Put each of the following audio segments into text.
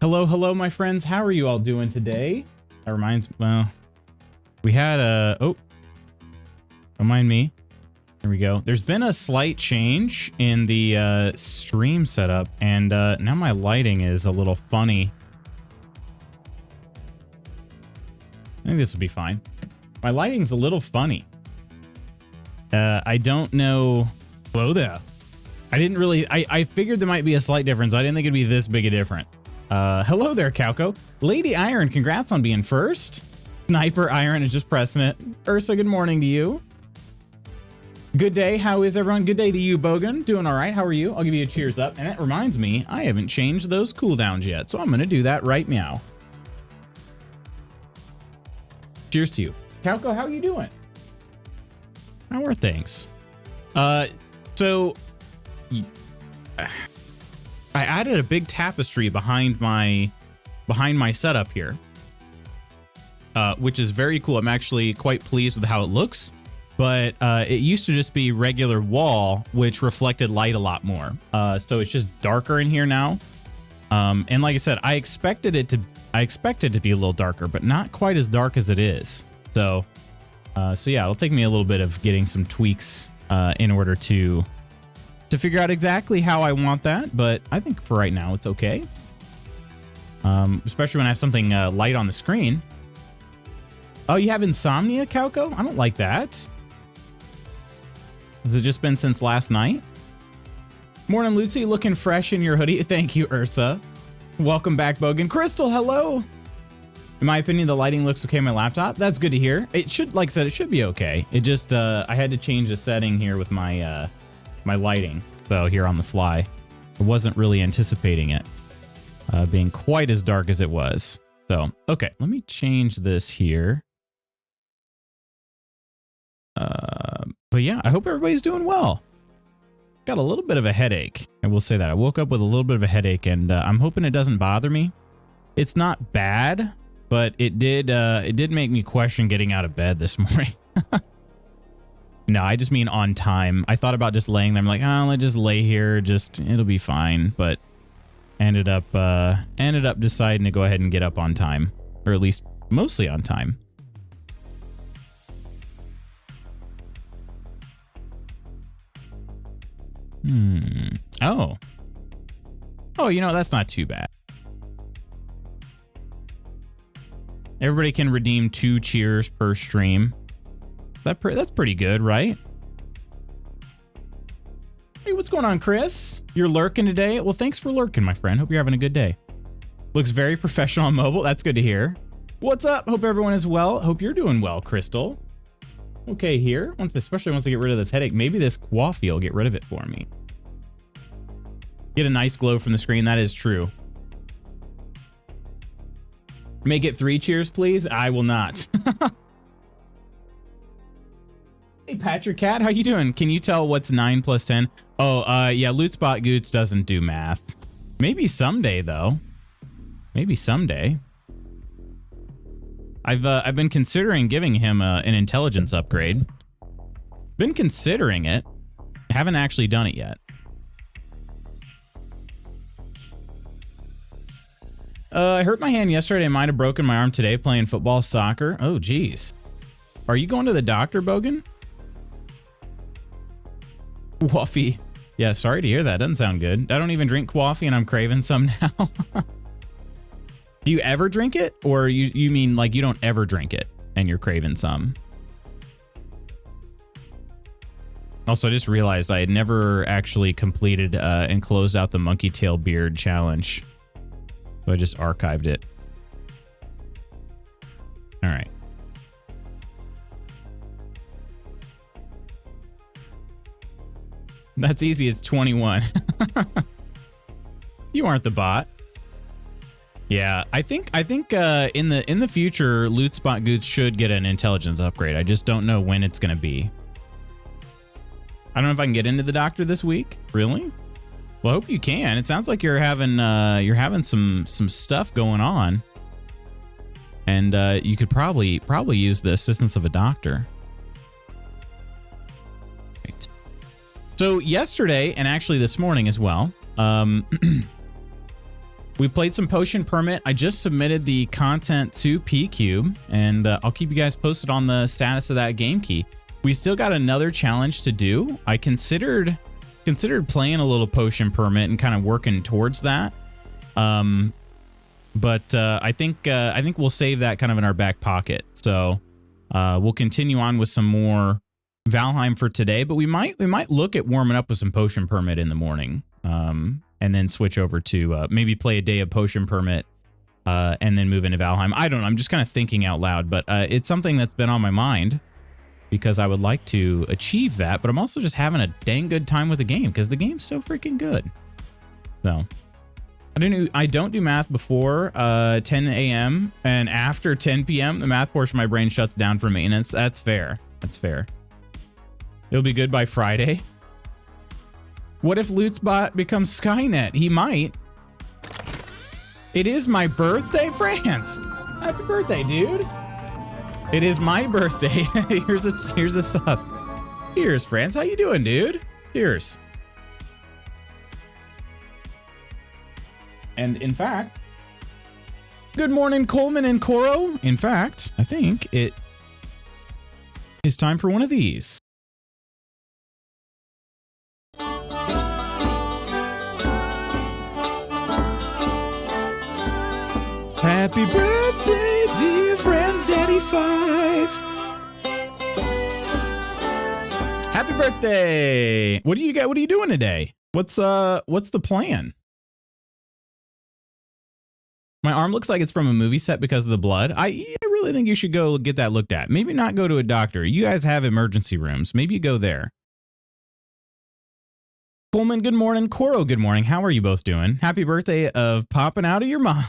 Hello, hello, my friends. How are you all doing today? That reminds me, well, we had a, oh, don't mind me. Here we go. There's been a slight change in the stream setup, and now my lighting is a little funny. I think this will be fine. My lighting's a little funny. I don't know. Hello there. I didn't really, I figured there might be a slight difference. I didn't think it'd be this big a difference. Hello there, Calco. Lady Iron, congrats on being first. Sniper Iron is just pressing it. Ursa, good morning to you. Good day. How is everyone? Good day to you, Bogan. Doing all right. How are you? I'll give you a cheers up. And that reminds me, I haven't changed those cooldowns yet, so I'm going to do that right meow. Cheers to you. Calco, how are you doing? How are things? So I added a big tapestry behind my setup here, which is very cool. I'm actually quite pleased with how it looks, but it used to just be regular wall, which reflected light a lot more. So it's just darker in here now. And like I said, I expected it to be a little darker, but not quite as dark as it is. So yeah, it'll take me a little bit of getting some tweaks in order to figure out exactly how I want that, but I think for right now it's okay. Especially when I have something light on the screen. Oh, you have insomnia, Calco? I don't like that. Has it just been since last night? Morning, Lucy, looking fresh in your hoodie. Thank you, Ursa. Welcome back, Bogan. Crystal, hello. In my opinion, the lighting looks okay on my laptop. That's good to hear. It should, like I said, it should be okay. It just, I had to change the setting here with my, my lighting. So here on the fly, I wasn't really anticipating it being quite as dark as it was. So, okay, let me change this here. But yeah, I hope everybody's doing well. Got a little bit of a headache. I will say that. I woke up with a little bit of a headache, and I'm hoping it doesn't bother me. It's not bad, but it did make me question getting out of bed this morning. No, I just mean on time. I thought about just laying there. I'm like, oh, let's just lay here. It'll be fine. But ended up deciding to go ahead and get up on time, or at least mostly on time. Oh, you know, that's not too bad. Everybody can redeem 2 cheers per stream. That's pretty good, right? Hey, what's going on, Chris? You're lurking today? Well, thanks for lurking, my friend. Hope you're having a good day. Looks very professional on mobile. That's good to hear. What's up? Hope everyone is well. Hope you're doing well, Crystal. Okay, here. Especially once I get rid of this headache, maybe this coffee will get rid of it for me. Get a nice glow from the screen. That is true. Make it 3 cheers, please. I will not. Hey, Patrick Cat, how you doing? Can you tell what's 9 plus 10? Oh, yeah, Lootspot Goots doesn't do math. Maybe someday, though. Maybe someday. I've been considering giving him an intelligence upgrade. Been considering it. Haven't actually done it yet. I hurt my hand yesterday. I might have broken my arm today playing football, soccer. Oh, geez. Are you going to the doctor, Bogan? Coffee. Yeah, sorry to hear that. Doesn't sound good. I don't even drink coffee and I'm craving some now. Do you ever drink it? Or you mean like you don't ever drink it and you're craving some? Also, I just realized I had never actually completed and closed out the monkey tail beard challenge. So I just archived it. All right. That's easy. It's 21. You aren't the bot. Yeah, I think in the future, Lootspot Goots should get an intelligence upgrade. I just don't know when it's gonna be. I don't know if I can get into the doctor this week. Really? Well, I hope you can. It sounds like you're having some stuff going on, and you could probably use the assistance of a doctor. Right. So yesterday, and actually this morning as well, We played some Potion Permit. I just submitted the content to PCube, and I'll keep you guys posted on the status of that game key. We still got another challenge to do. I considered playing a little Potion Permit and kind of working towards that. But I think we'll save that kind of in our back pocket. So we'll continue on with some more Valheim for today, but we might look at warming up with some Potion Permit in the morning. And then switch over to maybe play a day of Potion Permit and then move into Valheim. I don't know. I'm just kind of thinking out loud, but it's something that's been on my mind because I would like to achieve that. But I'm also just having a dang good time with the game because the game's so freaking good. So I don't do math before 10 a.m. and after 10 p.m. the math portion of my brain shuts down for maintenance. That's fair. That's fair. It'll be good by Friday. What if Lootsbot becomes Skynet? He might. It is my birthday, France. Happy birthday, dude. It is my birthday. Here's a sub. Cheers, France. How you doing, dude? Cheers. And in fact, good morning, Coleman and Coro. In fact, I think it is time for one of these. Happy birthday, dear friends, Daddy 5. Happy birthday. What do you got? What are you doing today? What's the plan? My arm looks like it's from a movie set because of the blood. I really think you should go get that looked at. Maybe not go to a doctor. You guys have emergency rooms. Maybe you go there. Coleman, good morning. Coro, good morning. How are you both doing? Happy birthday of popping out of your mom.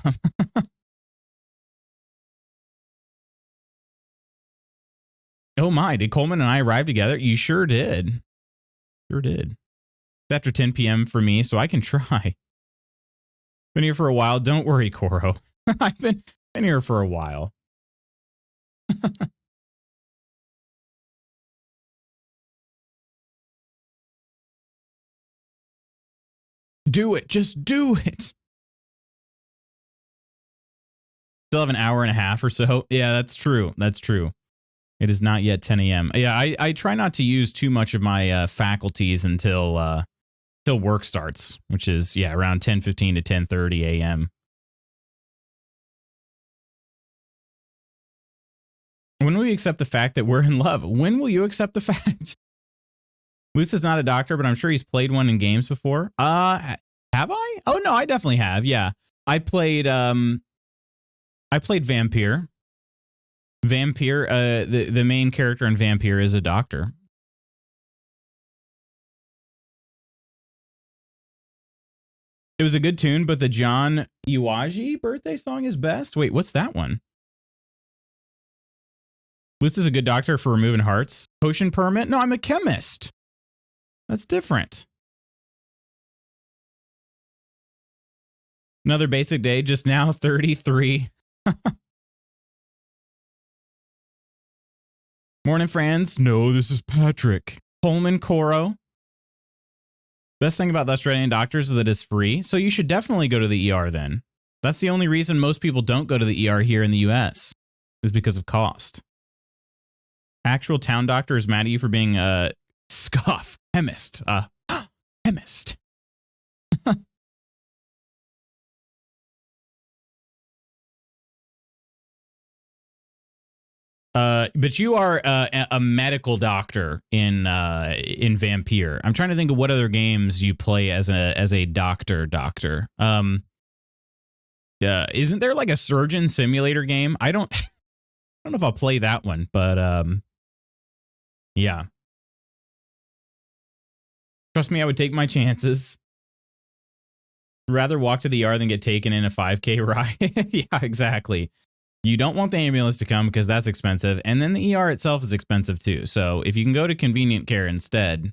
Oh my, did Coleman and I arrive together? You sure did. Sure did. It's after 10 p.m. for me, so I can try. Been here for a while. Don't worry, Coro. I've been here for a while. Do it. Just do it. Still have an hour and a half or so. Yeah, that's true. That's true. It is not yet 10 a.m. Yeah, I try not to use too much of my faculties until work starts, which is, yeah, around 10:15 to 10:30 a.m. When will we accept the fact that we're in love? When will you accept the fact? Moose is not a doctor, but I'm sure he's played one in games before. Have I? Oh, no, I definitely have. Yeah. I played Vampire. Vampire, the main character in Vampire is a doctor. It was a good tune, but the John Iwaji birthday song is best. Wait, what's that one? Luce is a good doctor for removing hearts. Potion Permit? No, I'm a chemist. That's different. Another basic day, just now 33. Morning, friends. No, this is Patrick. Coleman, Coro. Best thing about the Australian doctors is that it's free, so you should definitely go to the ER then. That's the only reason most people don't go to the ER here in the US, is because of cost. Actual town doctor is mad at you for being a scoff. Chemist. Chemist. But you are a medical doctor in Vampire. I'm trying to think of what other games you play as a doctor. Isn't there like a surgeon simulator game? I don't know if I'll play that one, but yeah. Trust me, I would take my chances. Rather walk to the ER than get taken in a 5K ride. Yeah, exactly. You don't want the ambulance to come because that's expensive. And then the ER itself is expensive too. So if you can go to convenient care instead.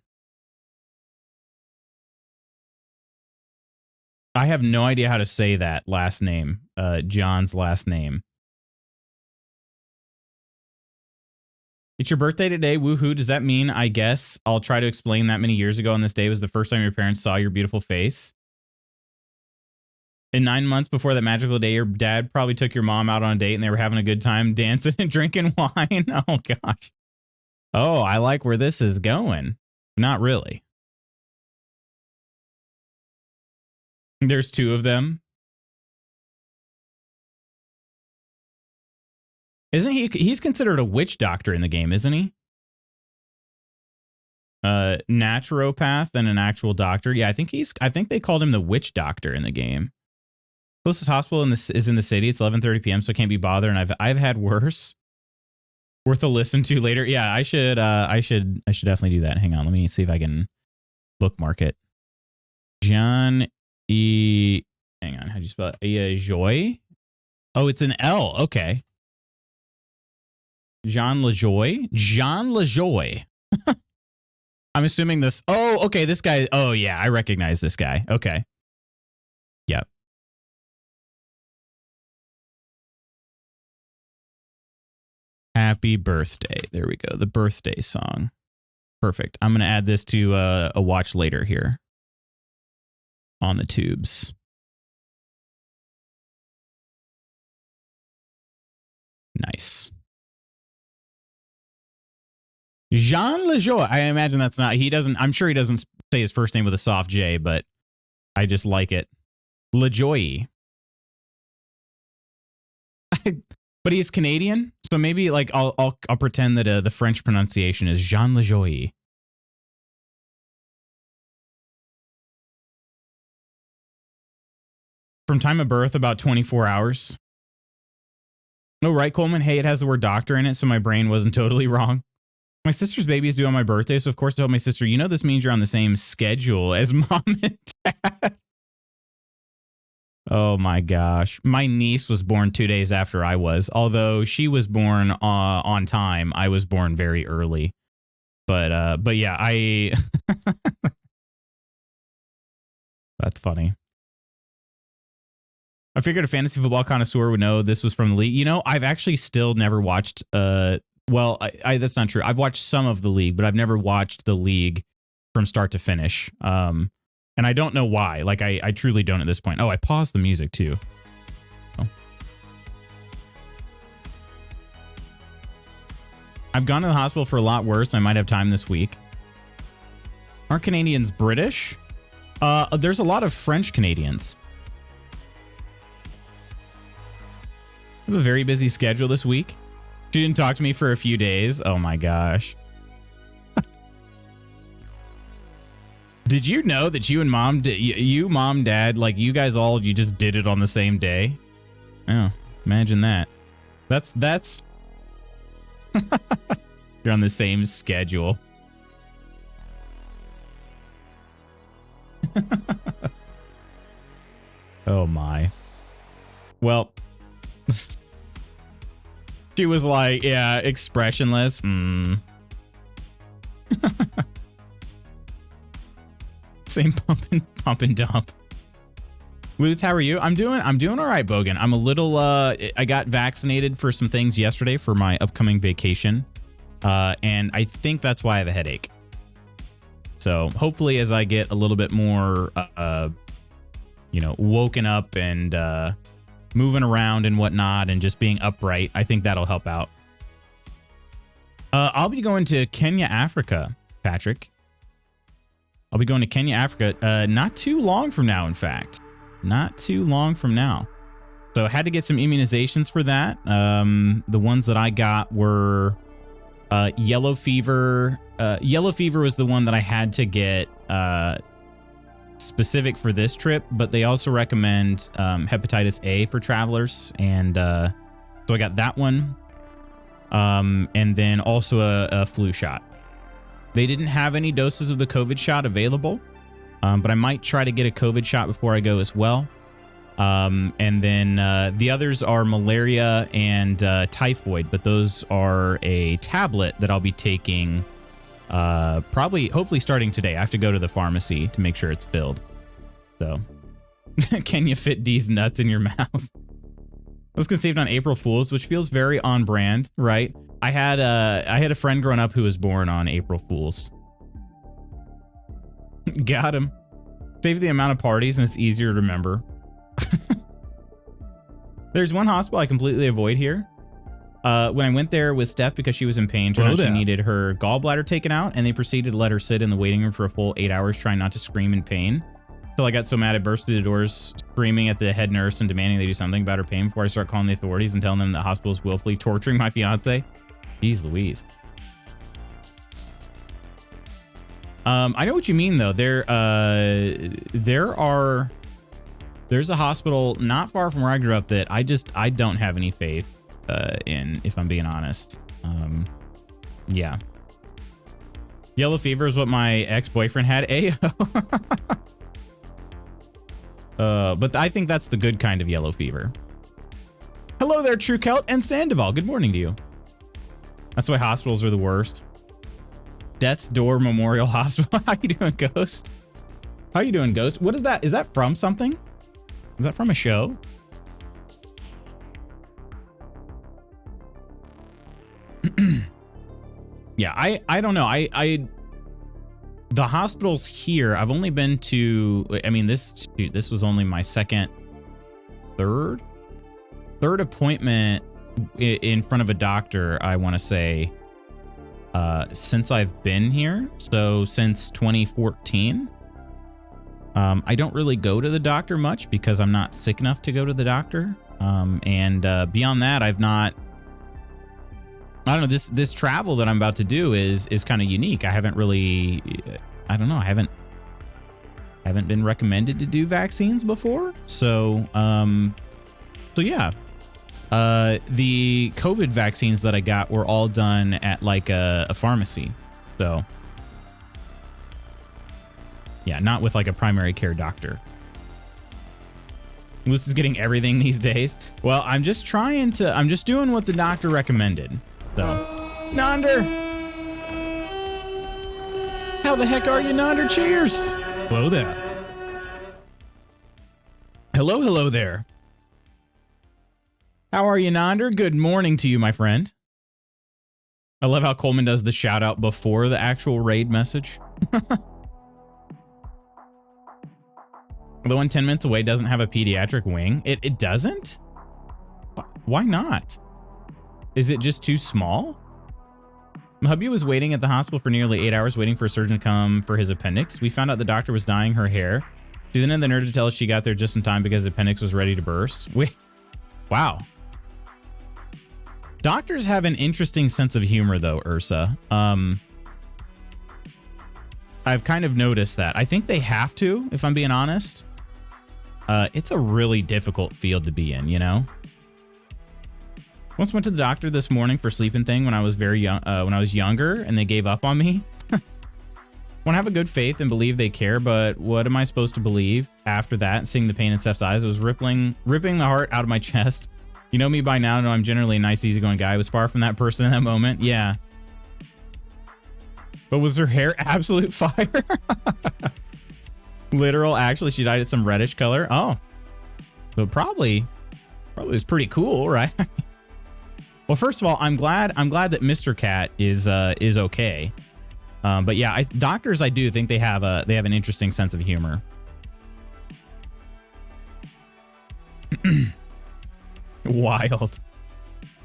I have no idea how to say that last name. John's last name. It's your birthday today. Woohoo. Does that mean, I guess, I'll try to explain that many years ago on this day was the first time your parents saw your beautiful face? In 9 months before that magical day, your dad probably took your mom out on a date and they were having a good time dancing and drinking wine. Oh, gosh. Oh, I like where this is going. Not really. There's two of them. Isn't he? He's considered a witch doctor in the game, isn't he? Naturopath and an actual doctor. Yeah, I think they called him the witch doctor in the game. Closest hospital is in the city. It's 11:30 p.m., so I can't be bothered. And I've had worse. Worth a listen to later. Yeah, I should definitely do that. Hang on, let me see if I can bookmark it. John E. Hang on, how do you spell it? Joy. Oh, it's an L. Okay. Jean LaJoy. Jean LaJoy. I'm assuming oh, okay, this guy. Oh, yeah, I recognize this guy. Okay. Yep. Happy birthday. There we go. The birthday song. Perfect. I'm going to add this to a watch later here on the tubes. Nice. Jean LaJoy. I imagine that's not, I'm sure he doesn't say his first name with a soft J, but I just like it. LaJoy. But he's Canadian, so maybe like I'll pretend that the French pronunciation is Jean LaJoy. From time of birth, about 24 hours. Oh, right, Coleman? Hey, it has the word doctor in it, so my brain wasn't totally wrong. My sister's baby is due on my birthday, so of course I told my sister, you know this means you're on the same schedule as mom and dad. Oh my gosh. My niece was born 2 days after I was. Although she was born on time, I was born very early. But yeah, that's funny. I figured a fantasy football connoisseur would know this was from the league. You know, I've actually still never watched well, that's not true. I've watched some of the league, but I've never watched the league from start to finish. And I don't know why. Like, I truly don't at this point. Oh, I paused the music, too. Oh. I've gone to the hospital for a lot worse. I might have time this week. Aren't Canadians British? There's a lot of French Canadians. I have a very busy schedule this week. She didn't talk to me for a few days. Oh, my gosh. Did you know that you and mom, dad, like you guys all, you just did it on the same day? Oh, imagine that. That's you're on the same schedule. Oh my. Well, she was like, yeah, expressionless. Same pump and dump. Lutz, how are you? I'm doing all right, Bogan. I'm a little I got vaccinated for some things yesterday for my upcoming vacation. And I think that's why I have a headache. So hopefully as I get a little bit more woken up and moving around and whatnot and just being upright, I think that'll help out. I'll be going to Kenya, Africa, Patrick. I'll be going to Kenya, Africa, not too long from now, in fact. Not too long from now. So I had to get some immunizations for that. The ones that I got were yellow fever. Yellow fever was the one that I had to get specific for this trip, but they also recommend hepatitis A for travelers. And so I got that one. And then also a flu shot. They didn't have any doses of the COVID shot available, but I might try to get a COVID shot before I go as well. And then the others are malaria and typhoid, but those are a tablet that I'll be taking hopefully starting today. I have to go to the pharmacy to make sure it's filled. So can you fit D's nuts in your mouth? I was conceived on April Fool's, which feels very on brand, right? I had a friend growing up who was born on April Fool's. Got him. Save the amount of parties and it's easier to remember. There's one hospital I completely avoid here. When I went there with Steph because she was in pain, turned out she needed her gallbladder taken out, and they proceeded to let her sit in the waiting room for a full 8 hours trying not to scream in pain. Till I got so mad I burst through the doors screaming at the head nurse and demanding they do something about her pain before I start calling the authorities and telling them the hospital is willfully torturing my fiance. Jeez Louise. I know what you mean though. There's a hospital not far from where I grew up that I don't have any faith in, if I'm being honest. Yeah. Yellow fever is what my ex-boyfriend had. Ayo. But I think that's the good kind of yellow fever. Hello there, True Celt and Sandoval. Good morning to you. That's why hospitals are the worst. Death's Door Memorial Hospital. How you doing, Ghost? How you doing, Ghost? What is that? Is that from something? Is that from a show? Yeah, I don't know. The hospitals here, I've only been to, I mean, this was only my third appointment in front of a doctor, I want to say, since I've been here. So since 2014. I don't really go to the doctor much because I'm not sick enough to go to the doctor. And beyond that, I've not, I don't know, this travel that I'm about to do is kind of unique. I haven't really, I don't know, I haven't been recommended to do vaccines before. So, yeah. The COVID vaccines that I got were all done at like a pharmacy. So, yeah, not with like a primary care doctor. Moose is getting everything these days. Well, I'm just doing what the doctor recommended. So, Nonder! How the heck are you, Nonder? Cheers! Hello there. Hello there. How are you, Nonder? Good morning to you, my friend. I love how Coleman does the shout out before the actual raid message. The one 10 minutes away doesn't have a pediatric wing. It doesn't? Why not? Is it just too small? My hubby was waiting at the hospital for nearly 8 hours waiting for a surgeon to come for his appendix. We found out the doctor was dyeing her hair. She then had the nerve to tell us she got there just in time because the appendix was ready to burst. Wait, wow. Doctors have an interesting sense of humor though, Ursa. I've kind of noticed that. I think they have to, if I'm being honest. It's a really difficult field to be in, you know? Once went to the doctor this morning for sleeping thing when I was very young, when I was younger, and they gave up on me. Want to have a good faith and believe they care, but what am I supposed to believe after that? Seeing the pain in Steph's eyes, it was ripping the heart out of my chest. You know me by now, know I'm generally a nice, easygoing guy. I was far from that person in that moment. Yeah. But was her hair absolute fire? Literal, actually, she dyed it some reddish color. Oh. So probably was pretty cool, right? Well, first of all, I'm glad that Mr. Cat is okay. But yeah, doctors, I do think they have an interesting sense of humor. Wild.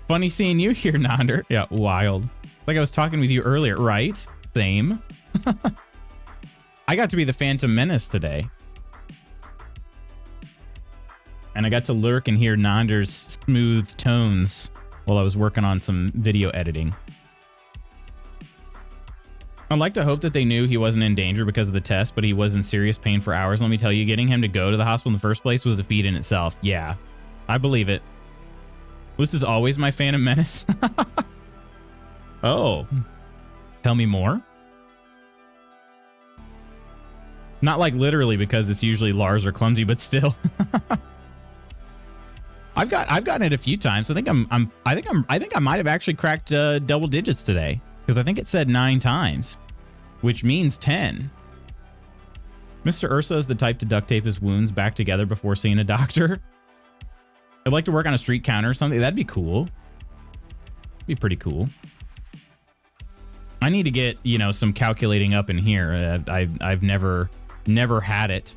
Funny seeing you here, Nonder. Yeah, wild. Like I was talking with you earlier, right? Same. I got to be the Phantom Menace today. And I got to lurk and hear Nonder's smooth tones while I was working on some video editing. I'd like to hope that they knew he wasn't in danger because of the test, but he was in serious pain for hours. Let me tell you, getting him to go to the hospital in the first place was a feat in itself. Yeah, I believe it. This is always my Phantom Menace. Oh, tell me more. Not like literally, because it's usually Lars or Clumsy, but still. I've gotten it a few times. I think I might have actually cracked double digits today, because I think it said 9 times, which means 10. Mr. Ursa is the type to duct tape his wounds back together before seeing a doctor. I'd like to work on a street counter or something. That'd be cool. Be pretty cool. I need to get, you know, some calculating up in here. I've never had it.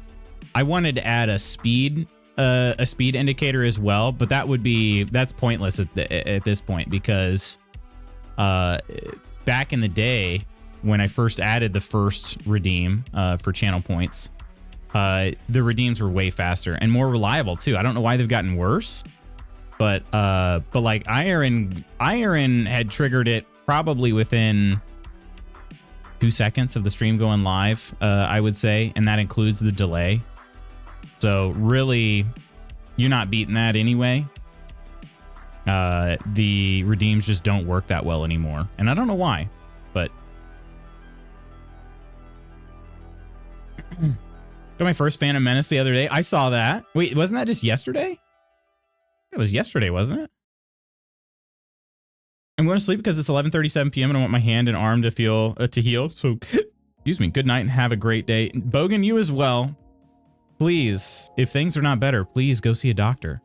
I wanted to add a speed a speed indicator as well, but that's pointless at this point because back in the day when I first added the first redeem for channel points, the redeems were way faster and more reliable too. I don't know why they've gotten worse, but like Iron had triggered it probably within 2 seconds of the stream going live, I would say, and that includes the delay. So really, you're not beating that anyway. The redeems just don't work that well anymore, and I don't know why, but got my first Phantom Menace the other day. I saw that. Wait, wasn't that just yesterday? It was yesterday, wasn't it? I'm going to sleep because it's 11:37 p.m. and I want my hand and arm to feel to heal. So, excuse me. Good night and have a great day. Bogan, you as well. Please, if things are not better, please go see a doctor.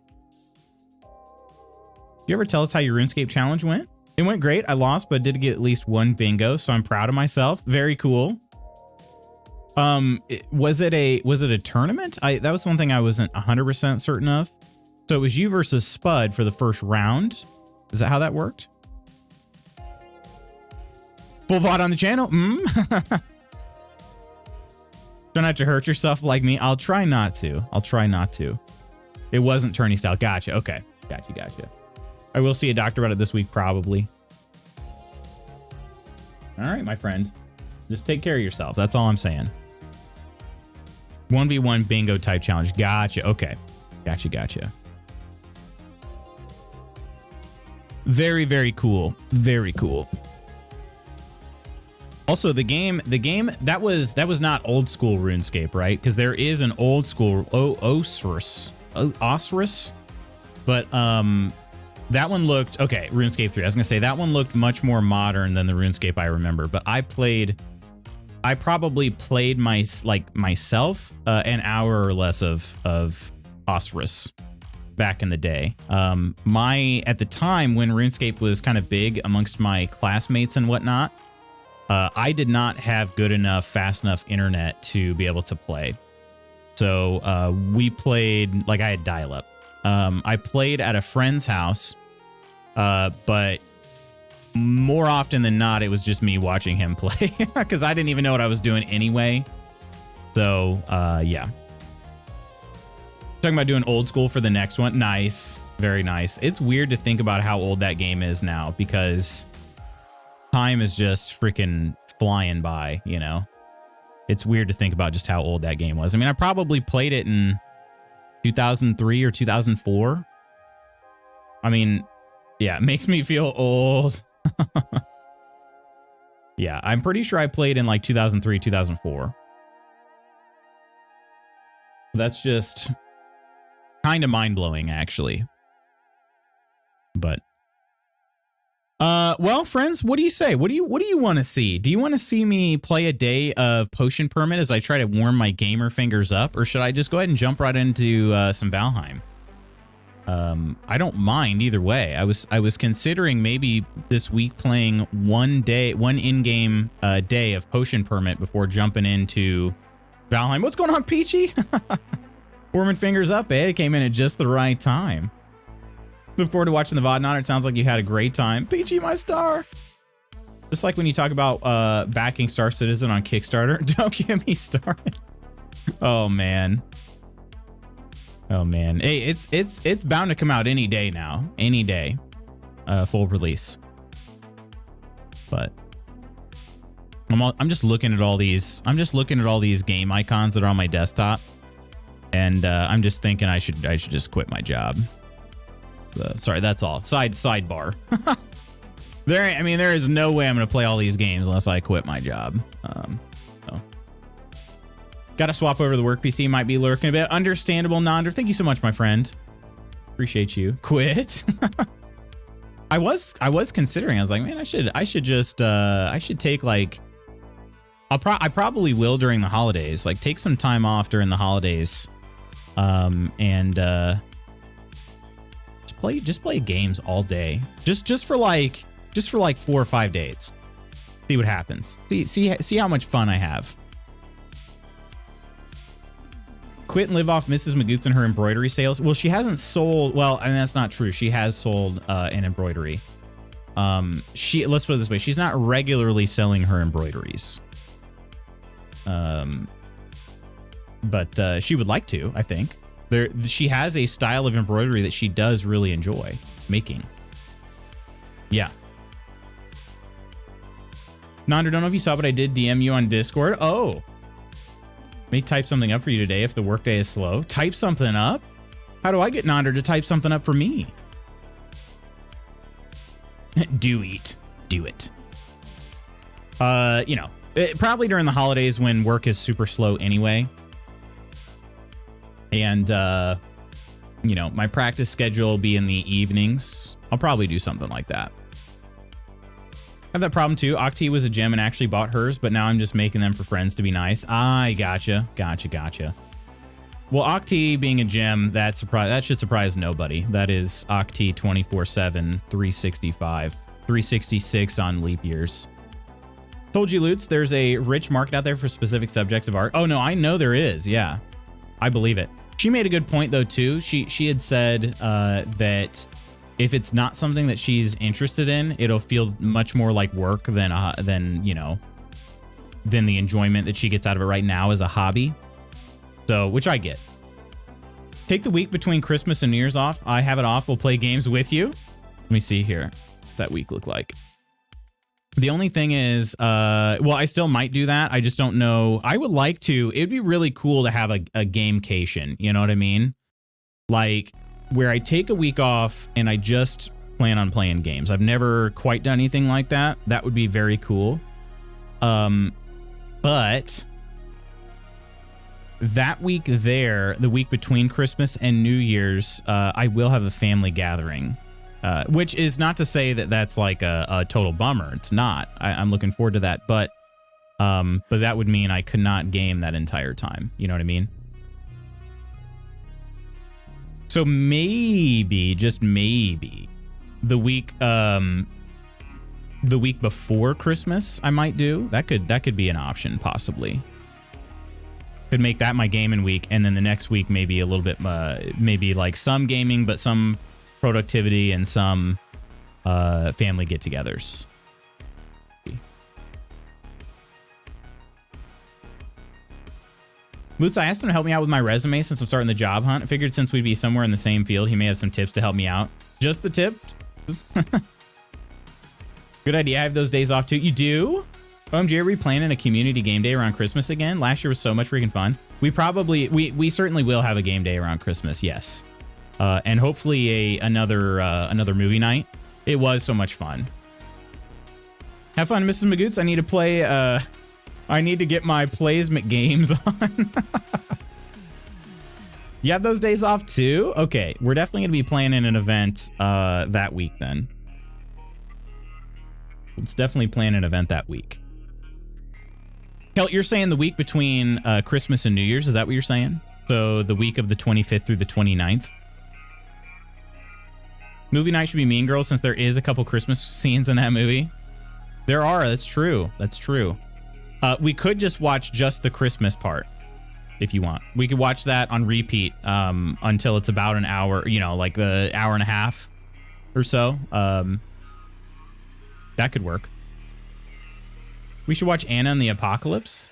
You ever tell us how your RuneScape challenge went? It went great. I lost, but did get at least one bingo, so I'm proud of myself. Very cool. Was it a tournament? That was one thing I wasn't 100% certain of. So it was you versus Spud for the first round. Is that how that worked? Full VOD on the channel. Try not to hurt yourself like me. I'll try not to. It wasn't tourney style. Gotcha. Okay. Gotcha. I will see a doctor about it this week, probably. All right, my friend. Just take care of yourself. That's all I'm saying. 1v1 bingo type challenge. Gotcha. Okay. Gotcha. Very, very cool. Very cool. Also, the game that was not old school RuneScape, right? Because there is an old school Osiris, but that one looked okay. RuneScape 3. I was gonna say that one looked much more modern than the RuneScape I remember. But I probably played myself an hour or less of Osiris back in the day. At the time when RuneScape was kind of big amongst my classmates and whatnot. I did not have good enough, fast enough internet to be able to play. So we played, like I had dial-up. I played at a friend's house, but more often than not, it was just me watching him play because I didn't even know what I was doing anyway. So, yeah. Talking about doing old school for the next one. Nice. Very nice. It's weird to think about how old that game is now because time is just freaking flying by, you know? It's weird to think about just how old that game was. I mean, I probably played it in 2003 or 2004. I mean, yeah, it makes me feel old. Yeah, I'm pretty sure I played in like 2003, 2004. That's just kind of mind-blowing, actually. But well, friends, what do you say? What do you want to see? Do you want to see me play a day of Potion Permit as I try to warm my gamer fingers up, or should I just go ahead and jump right into some Valheim? I don't mind either way. I was considering maybe this week playing one in-game day of Potion Permit before jumping into Valheim. What's going on, Peachy? Warming fingers up, eh? It came in at just the right time. Look forward to watching the VOD on it. It sounds like you had a great time. Peachy, my star. Just like when you talk about backing Star Citizen on Kickstarter. Don't get me started. Oh, man. Oh, man. Hey, it's bound to come out any day now. Any day. Full release. But I'm just looking at all these. I'm just looking at all these game icons that are on my desktop. And I'm just thinking I should just quit my job. Sorry, that's all. Sidebar. There is no way I'm going to play all these games unless I quit my job. So. Got to swap over to the work PC. Might be lurking a bit. Understandable, Nonder. Thank you so much, my friend. Appreciate you. Quit. I was considering. I was like, man, I should take like. I probably will during the holidays. Like, take some time off during the holidays, and just play games all day. Just for like 4 or 5 days. See what happens. See how much fun I have. quit and live off Mrs. Magoots and her embroidery sales. Well, she hasn't sold. Well, I mean, that's not true. She has sold an embroidery. Let's put it this way. She's not regularly selling her embroideries. But she would like to, I think. She has a style of embroidery that she does really enjoy making. Yeah. Nonder, don't know if you saw, but I did DM you on Discord. Oh. May type something up for you today if the workday is slow. Type something up? How do I get Nonder to type something up for me? Do it. Do it. You know, probably during the holidays when work is super slow anyway. And, you know, my practice schedule will be in the evenings. I'll probably do something like that. I have that problem too. Octi was a gem and actually bought hers, but now I'm just making them for friends to be nice. I gotcha. Gotcha. Well, Octi being a gem, that should surprise nobody. That is Octi 24/7, 365, 366 on leap years. Told you, Lutz, there's a rich market out there for specific subjects of art. Oh, no, I know there is. Yeah, I believe it. She made a good point, though, too. She had said that if it's not something that she's interested in, it'll feel much more like work than you know, than the enjoyment that she gets out of it right now as a hobby. So, which I get. Take the week between Christmas and New Year's off. I have it off. We'll play games with you. Let me see here. What that week look like. The only thing is, well, I still might do that. I just don't know. I would like to. It'd be really cool to have a gamecation. You know what I mean? Like, where I take a week off and I just plan on playing games. I've never quite done anything like that. That would be very cool. But that week there, the week between Christmas and New Year's, I will have a family gathering, which is not to say that that's like a total bummer. It's not. I'm looking forward to that. But that would mean I could not game that entire time. You know what I mean? So maybe, just maybe, the week before Christmas I might do. That could be an option, possibly. Could make that my gaming week, and then the next week maybe a little bit, maybe like some gaming, but some productivity and some family get-togethers. Lutz, I asked him to help me out with my resume since I'm starting the job hunt. I figured since we'd be somewhere in the same field, he may have some tips to help me out. Just the tip? Good idea. I have those days off too. You do? OMG, are we planning a community game day around Christmas again? Last year was so much freaking fun. We certainly will have a game day around Christmas, yes. And hopefully another movie night. It was so much fun. Have fun, Mrs. Magoots. I need to play, I need to get my Playsmic games on. You have those days off too? Okay, we're definitely going to be planning an event that week then. Let's definitely plan an event that week. Kel, you're saying the week between Christmas and New Year's, is that what you're saying? So the week of the 25th through the 29th? Movie night should be Mean Girls since there is a couple Christmas scenes in that movie. There are, that's true. That's true. We could just watch just the Christmas part if you want. We could watch that on repeat until it's about an hour, you know, like the hour and a half or so. That could work. We should watch Anna and the Apocalypse.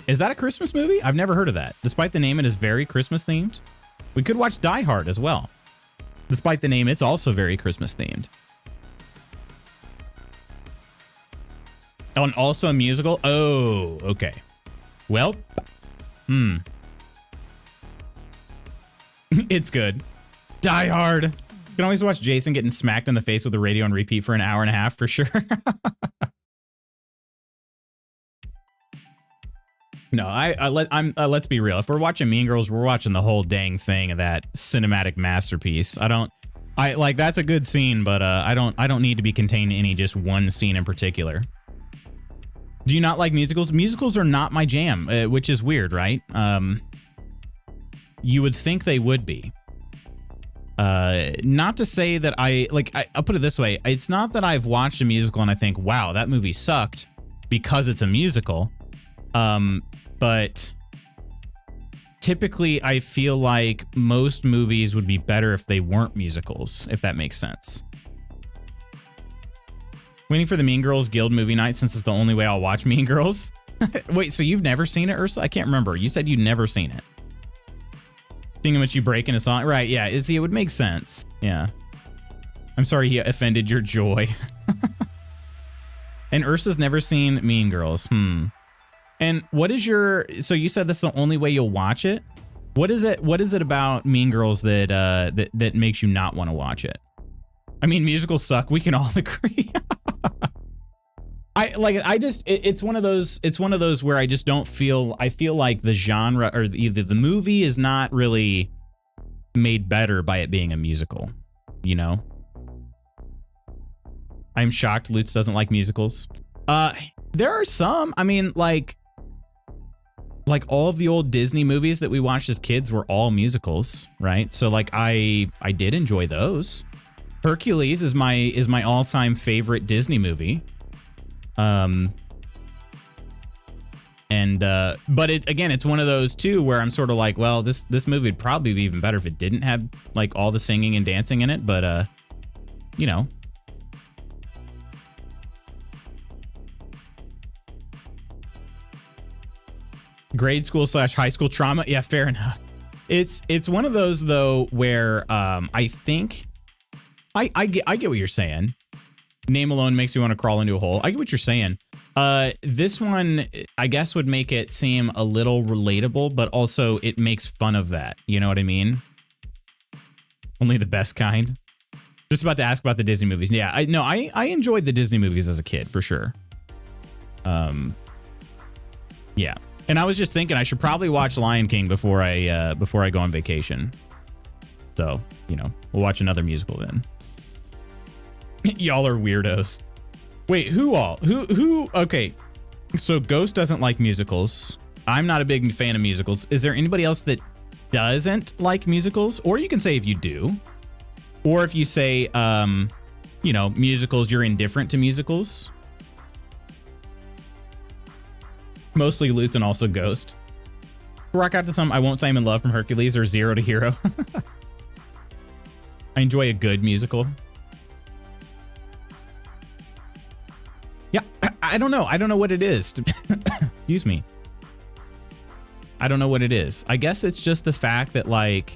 Is that a Christmas movie? I've never heard of that. Despite the name, it is very Christmas themed. We could watch Die Hard as well. Despite the name, it's also very Christmas themed. Oh, and also a musical? Oh, okay. Well, it's good. Die Hard. You can always watch Jason getting smacked in the face with the radio on repeat for an hour and a half for sure. No, let's be real. If we're watching Mean Girls, we're watching the whole dang thing of that cinematic masterpiece. I like that's a good scene, but I don't need to be contained in any just one scene in particular. Do you not like musicals? Musicals are not my jam, which is weird, right? You would think they would be. Not to say that I'll put it this way. It's not that I've watched a musical and I think, wow, that movie sucked because it's a musical. But typically I feel like most movies would be better if they weren't musicals, if that makes sense. Waiting for the Mean Girls Guild movie night since it's the only way I'll watch Mean Girls. Wait, so you've never seen it, Ursula? I can't remember. You said you'd never seen it. Seeing how much you break in a song. Right, yeah. It would make sense. Yeah. I'm sorry he offended your joy. And Ursa's never seen Mean Girls. And what is your... So you said that's the only way you'll watch it? What is it about Mean Girls that that makes you not want to watch it? I mean, musicals suck. We can all agree. It's one of those where I just don't feel... I feel like the genre or either the movie is not really made better by it being a musical, you know? I'm shocked Lutz doesn't like musicals. There are some. I mean, like all of the old Disney movies that we watched as kids were all musicals, right? So like I did enjoy those. Hercules is my all-time favorite Disney movie. But it's one of those too where I'm sort of like, well, this movie would probably be even better if it didn't have like all the singing and dancing in it, but you know. Grade school / high school trauma. Yeah, fair enough. It's one of those though where I think I get what you're saying. Name alone makes you want to crawl into a hole. I get what you're saying. This one I guess would make it seem a little relatable, but also it makes fun of that. You know what I mean? Only the best kind. Just about to ask about the Disney movies. Yeah, I enjoyed the Disney movies as a kid for sure. Yeah. And I was just thinking I should probably watch Lion King before I go on vacation. So, you know, we'll watch another musical then. Y'all are weirdos. Wait, who all? Who? Okay. So Ghost doesn't like musicals. I'm not a big fan of musicals. Is there anybody else that doesn't like musicals? Or you can say if you do. Or if you say, you know, musicals, you're indifferent to musicals. Mostly Lutz and also Ghost. Rock out to some I Won't Say I'm in Love from Hercules or Zero to Hero. I enjoy a good musical. Yeah, I don't know. I don't know what it is. Excuse me. I don't know what it is. I guess it's just the fact that, like,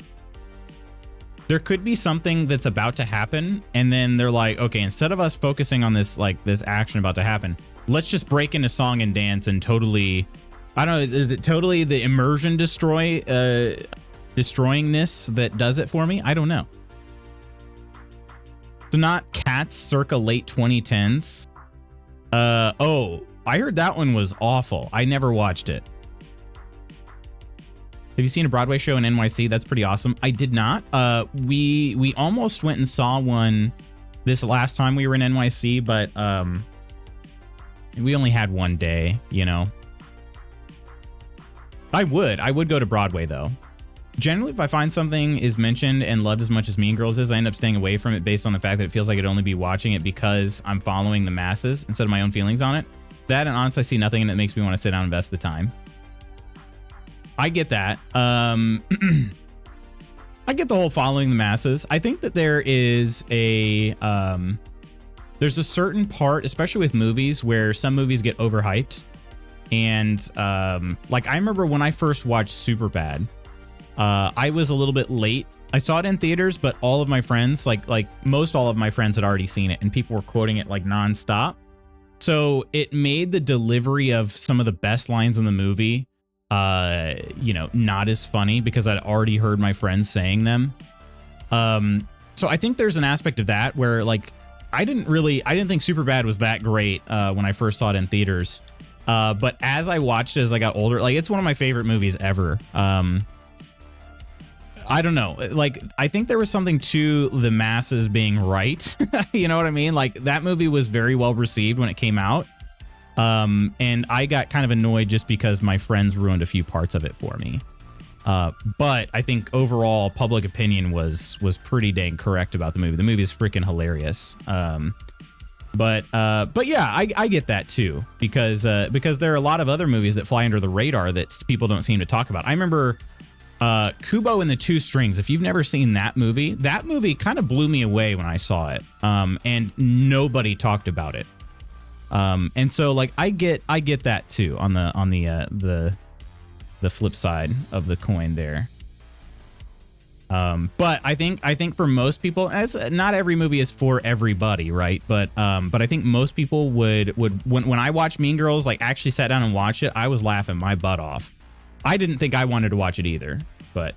there could be something that's about to happen, and then they're like, okay, instead of us focusing on this, like, this action about to happen, let's just break into song and dance and totally, I don't know, is it totally the immersion destroyingness that does it for me? I don't know. So not Cats circa late 2010s. Oh, I heard that one was awful. I never watched it. Have you seen a Broadway show in NYC? That's pretty awesome. I did not. We almost went and saw one this last time we were in NYC, but we only had one day, you know. I would go to Broadway though. Generally, if I find something is mentioned and loved as much as Mean Girls is, I end up staying away from it based on the fact that it feels like I'd only be watching it because I'm following the masses instead of my own feelings on it. That, and honestly, I see nothing in it that makes me want to sit down and invest the time. I get that. I get the whole following the masses. I think that there is a there's a certain part, especially with movies, where some movies get overhyped. And like I remember when I first watched Superbad, I was a little bit late. I saw it in theaters, but all of my friends, like most all of my friends had already seen it, and people were quoting it like nonstop. So it made the delivery of some of the best lines in the movie you know, not as funny because I'd already heard my friends saying them. So I think there's an aspect of that where, like, I didn't think Superbad was that great when I first saw it in theaters. But as I watched it as I got older, like, it's one of my favorite movies ever. I don't know. Like, I think there was something to the masses being right. You know what I mean? Like, that movie was very well received when it came out. And I got kind of annoyed just because my friends ruined a few parts of it for me. But I think overall public opinion was pretty dang correct about the movie. The movie is freaking hilarious. But yeah, I get that too, because there are a lot of other movies that fly under the radar that people don't seem to talk about. I remember Kubo and the Two Strings. If you've never seen that movie kind of blew me away when I saw it. And nobody talked about it. And so like I get that too on the flip side of the coin there. But I think for most people, as not every movie is for everybody, right? But I think most people would when I watched Mean Girls, like actually sat down and watched it, I was laughing my butt off. I didn't think I wanted to watch it either, but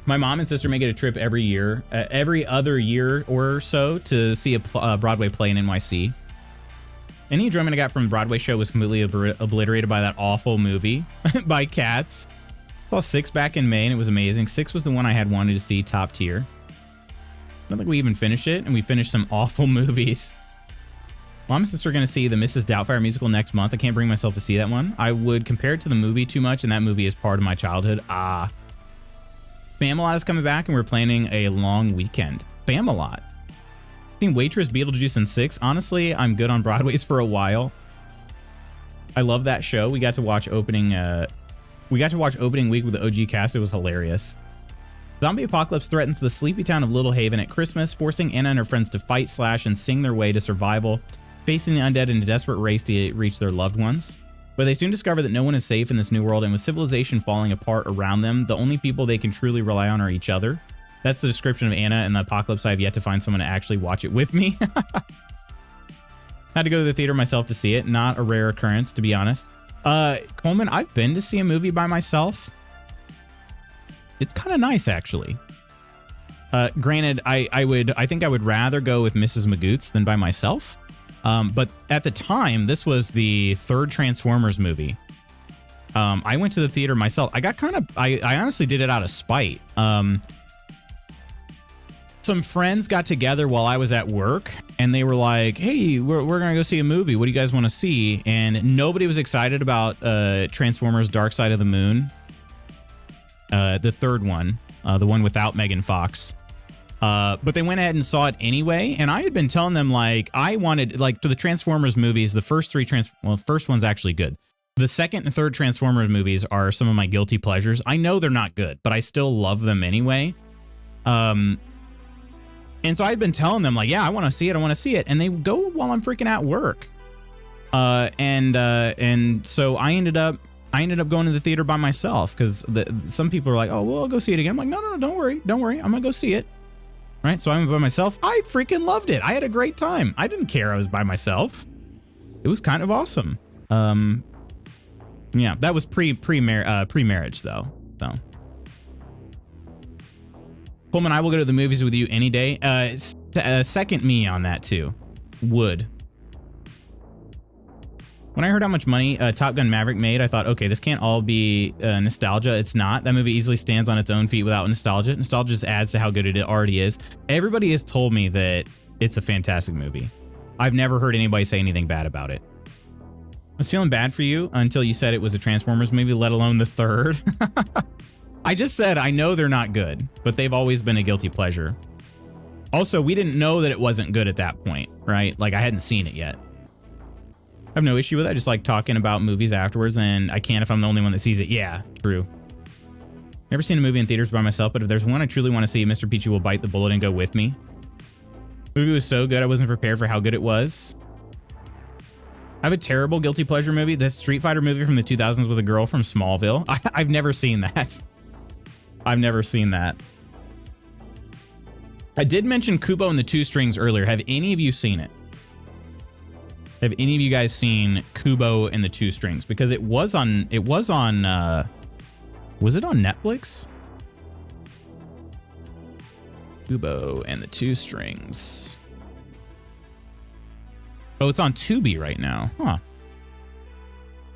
my mom and sister make it a trip every year, every other year or so, to see a Broadway play in NYC. Any enjoyment I got from the Broadway show was completely obliterated by that awful movie by Cats. Saw 6 back in May and it was amazing. 6 was the one I had wanted to see, top tier. I don't think we even finished it, and we finished some awful movies. Mom and sister are going to see the Mrs. Doubtfire musical next month. I can't bring myself to see that one. I would compare it to the movie too much, and that movie is part of my childhood. Spamalot is coming back, and we're planning a long weekend. Spamalot. Seen Waitress, Beetlejuice, and 6. Honestly, I'm good on Broadway's for a while. I love that show. We got to watch opening week with the OG cast. It was hilarious. Zombie apocalypse threatens the sleepy town of Little Haven at Christmas, forcing Anna and her friends to fight, slash, and sing their way to survival, facing the undead in a desperate race to reach their loved ones. But they soon discover that no one is safe in this new world, and with civilization falling apart around them, the only people they can truly rely on are each other. That's the description of Anna and the apocalypse. I have yet to find someone to actually watch it with me. Had to go to the theater myself to see it. Not a rare occurrence, to be honest. Coleman, I've been to see a movie by myself. It's kind of nice, actually. Granted, I think I would rather go with Mrs. Magoots than by myself. But at the time, this was the 3rd Transformers movie. I went to the theater myself. I honestly did it out of spite. Some friends got together while I was at work, and they were like, hey, we're going to go see a movie. What do you guys want to see? And nobody was excited about Transformers Dark Side of the Moon. The 3rd one, the one without Megan Fox. But they went ahead and saw it anyway. And I had been telling them, like, I wanted, like, to the Transformers movies, the first 3 the first one's actually good. The 2nd and 3rd Transformers movies are some of my guilty pleasures. I know they're not good, but I still love them anyway. And so I'd been telling them, like, yeah, I want to see it. And they go while I'm freaking at work. And so I ended up going to the theater by myself, because some people are like, oh, well, I'll go see it again. I'm like, no, don't worry. I'm going to go see it. Right. So I went by myself. I freaking loved it. I had a great time. I didn't care I was by myself. It was kind of awesome. Yeah, that was pre-marriage though. So. Coleman, I will go to the movies with you any day. Second me on that too. Would. When I heard how much money Top Gun Maverick made, I thought, okay, this can't all be nostalgia. It's not. That movie easily stands on its own feet without nostalgia. Nostalgia just adds to how good it already is. Everybody has told me that it's a fantastic movie. I've never heard anybody say anything bad about it. I was feeling bad for you until you said it was a Transformers movie, let alone the 3rd. I just said, I know they're not good, but they've always been a guilty pleasure. Also, we didn't know that it wasn't good at that point, right? Like, I hadn't seen it yet. I have no issue with it. I just like talking about movies afterwards, and I can if I'm the only one that sees it. Yeah, true. Never seen a movie in theaters by myself, but if there's one I truly want to see, Mr. Peachy will bite the bullet and go with me. The movie was so good, I wasn't prepared for how good it was. I have a terrible guilty pleasure movie, the Street Fighter movie from the 2000s with a girl from Smallville. I've never seen that. I've never seen that. I did mention Kubo and the Two Strings earlier. Have any of you seen it? Have any of you guys seen Kubo and the Two Strings? Because it was on was it on Netflix? Kubo and the Two Strings. Oh, it's on Tubi right now. Huh.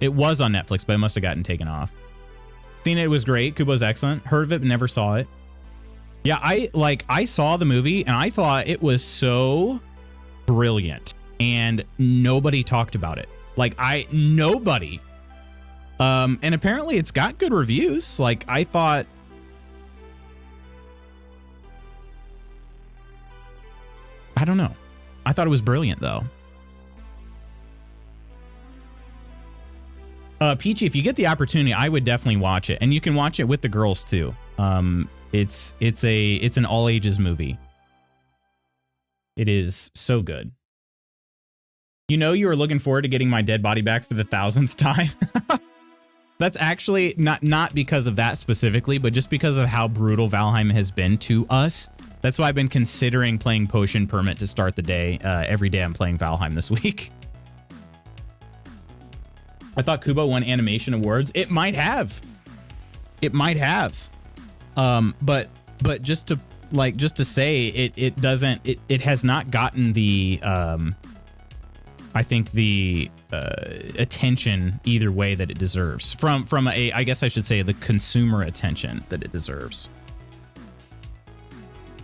It was on Netflix, but it must have gotten taken off. Seen it, was great. Kubo's excellent. Heard of it, but never saw it. Yeah, I saw the movie and I thought it was so brilliant, and nobody talked about it. Like, nobody. And apparently it's got good reviews. Like, I thought, I don't know. I thought it was brilliant though. Peachy, if you get the opportunity, I would definitely watch it, and you can watch it with the girls too. It's an all ages movie. It is so good. You know, you were looking forward to getting my dead body back for the 1000th time. That's actually not because of that specifically, but just because of how brutal Valheim has been to us. That's why I've been considering playing Potion Permit to start the day. Every day I'm playing Valheim this week. I thought Kubo won animation awards. It might have. It might have. But just to say it doesn't. It has not gotten the I think the attention either way that it deserves from a, I guess I should say, the consumer attention that it deserves.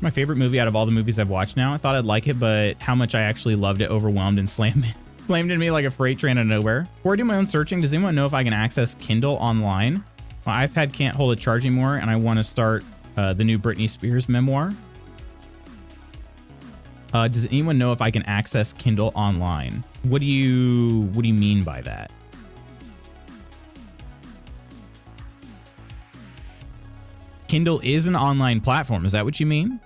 My favorite movie out of all the movies I've watched now. I thought I'd like it, but how much I actually loved it overwhelmed and slammed into me like a freight train out of nowhere. Before I do my own searching, does anyone know if I can access Kindle online? My iPad can't hold a charge anymore, and I want to start the new Britney Spears memoir. Does anyone know if I can access Kindle online? What do you mean by that? Kindle is an online platform. Is that what you mean?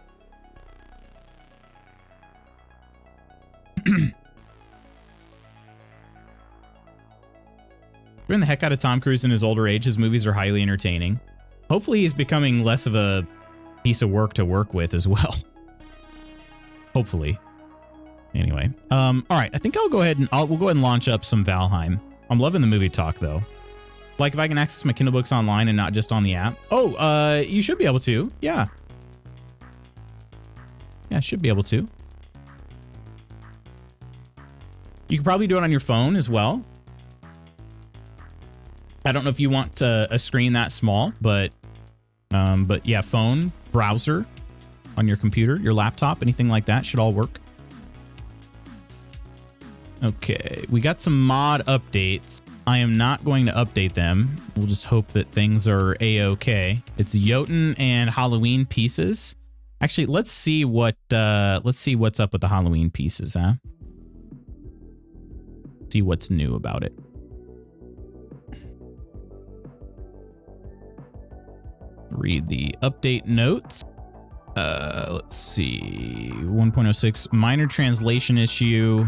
Been the heck out of Tom Cruise in his older age. His movies are highly entertaining. Hopefully he's becoming less of a piece of work to work with as well. Hopefully. Anyway, all right. I think I'll go ahead and we'll go ahead and launch up some Valheim. I'm loving the movie talk though. Like if I can access my Kindle books online and not just on the app. Oh, you should be able to. Yeah. Yeah, I should be able to. You can probably do it on your phone as well. I don't know if you want a screen that small, but yeah, phone, browser, on your computer, your laptop, anything like that should all work. Okay, we got some mod updates. I am not going to update them. We'll just hope that things are a-okay. It's Jotun and Halloween pieces. Actually, let's see what's up with the Halloween pieces, huh? See what's new about it. Read the update notes. Let's see. 1.06 minor translation issue.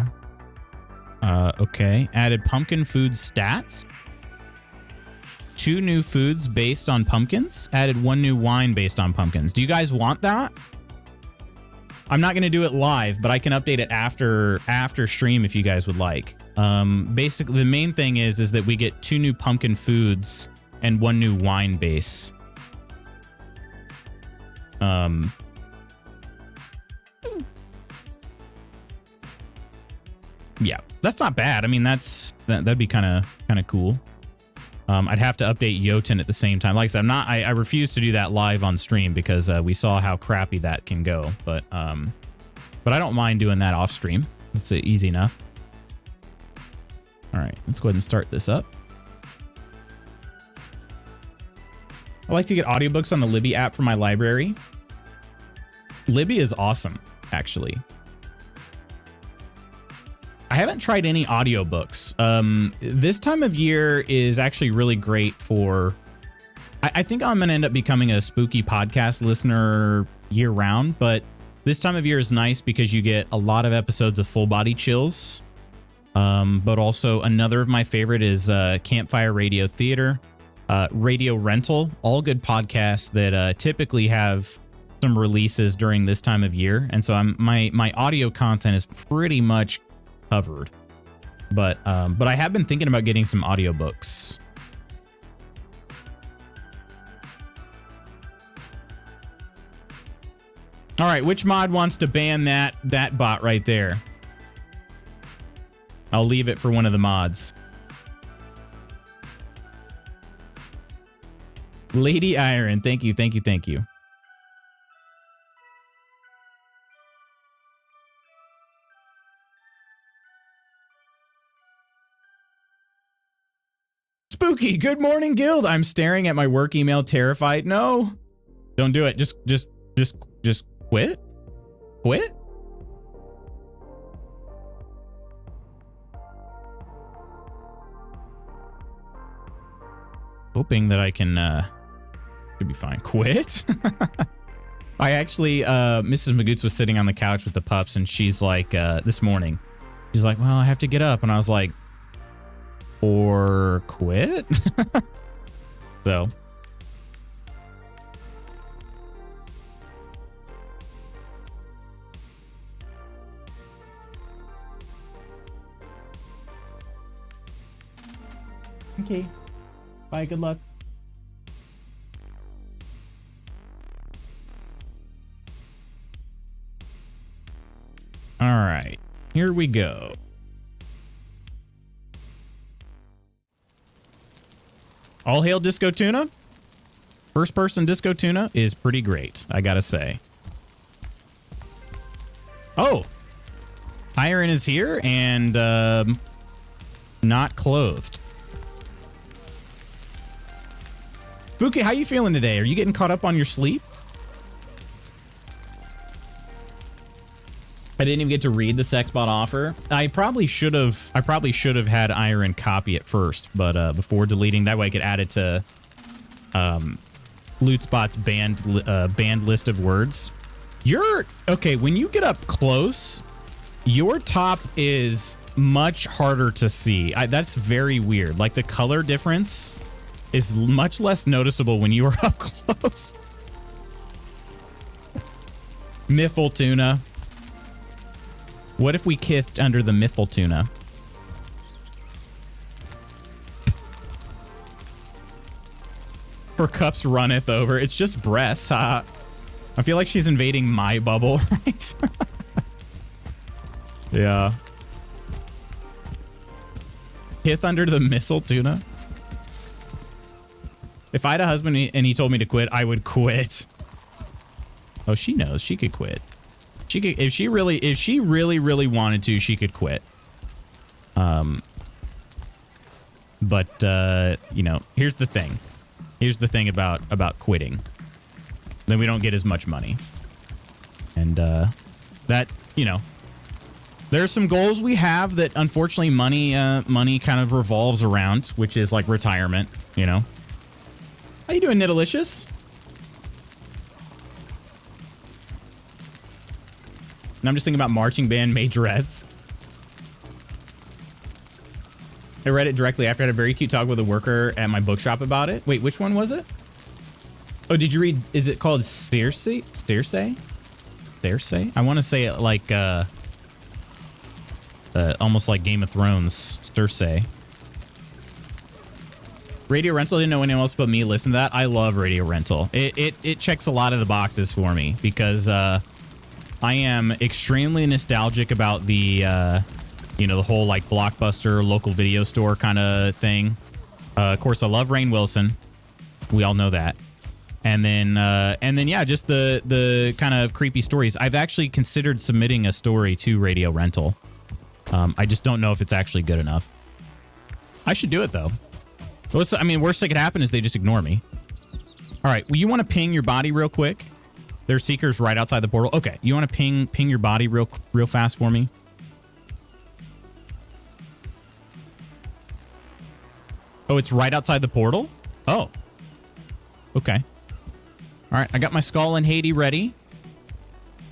Okay. Added pumpkin food stats. 2 new foods based on pumpkins. Added 1 new wine based on pumpkins. Do you guys want that? I'm not going to do it live, but I can update it after stream if you guys would like. Basically, the main thing is that we get 2 new pumpkin foods and 1 new wine base. Yeah, that's not bad. I mean, that'd be kind of cool. I'd have to update Jotun at the same time. Like I said, I refuse to do that live on stream because we saw how crappy that can go. But I don't mind doing that off stream. It's easy enough. All right, let's go ahead and start this up. I like to get audiobooks on the Libby app for my library. Libby is awesome, actually. I haven't tried any audiobooks. This time of year is actually really great for... I think I'm going to end up becoming a spooky podcast listener year round, but this time of year is nice because you get a lot of episodes of Full Body Chills. But also another of my favorite is Campfire Radio Theater, Radio Rental, all good podcasts that typically have some releases during this time of year. And so my audio content is pretty much covered, but I have been thinking about getting some audiobooks. All right, which mod wants to ban that bot right there? I'll leave it for one of the mods. Lady Iron, thank you. Spooky, good morning, guild. I'm staring at my work email, terrified. No, don't do it. Just quit. Quit. hoping that I can, should be fine. Quit? I actually, Mrs. Magoots was sitting on the couch with the pups, and she's like, this morning, she's like, well, I have to get up. And I was like, or quit? So. Okay. Bye. Good luck. All right. Here we go. All hail Disco Tuna. First person Disco Tuna is pretty great, I gotta say. Oh. Iron is here and not clothed. Buki, how you feeling today? Are you getting caught up on your sleep? I didn't even get to read the Sexbot offer. I probably should have had Iron copy it first, but before deleting, that way I could add it to Lootspot's banned list of words. Okay, when you get up close, your top is much harder to see. That's very weird. Like the color difference is much less noticeable when you are up close. Miffle tuna. What if we kissed under the Miffle tuna? Her cups runneth over. It's just breasts. I feel like she's invading my bubble, right? Yeah. Kith under the missile tuna. If I had a husband and he told me to quit, I would quit. Oh, she knows she could quit. She could, if she really wanted to, she could quit. But you know, here's the thing. Here's the thing about quitting. Then we don't get as much money. And that, you know, there's some goals we have that unfortunately money kind of revolves around, which is like retirement, you know. How you doing, Nidalicious? And I'm just thinking about marching band majorettes. I read it directly after I had a very cute talk with a worker at my bookshop about it. Wait, which one was it? Oh, did you read? Is it called Circe? Circe? Circe? I want to say it like almost like Game of Thrones. Circe. Radio Rental, didn't know anyone else but me listen to that. I love Radio Rental. It checks a lot of the boxes for me because I am extremely nostalgic about the you know, the whole like Blockbuster local video store kind of thing. Of course, I love Rainn Wilson. We all know that. And then yeah, just the kind of creepy stories. I've actually considered submitting a story to Radio Rental. I just don't know if it's actually good enough. I should do it though. I mean, worst that could happen is they just ignore me. All right. Well, you want to ping your body real quick? There's seekers right outside the portal. Okay. You want to ping your body real fast for me? Oh, it's right outside the portal? Oh. Okay. All right. I got my skull and Haiti ready.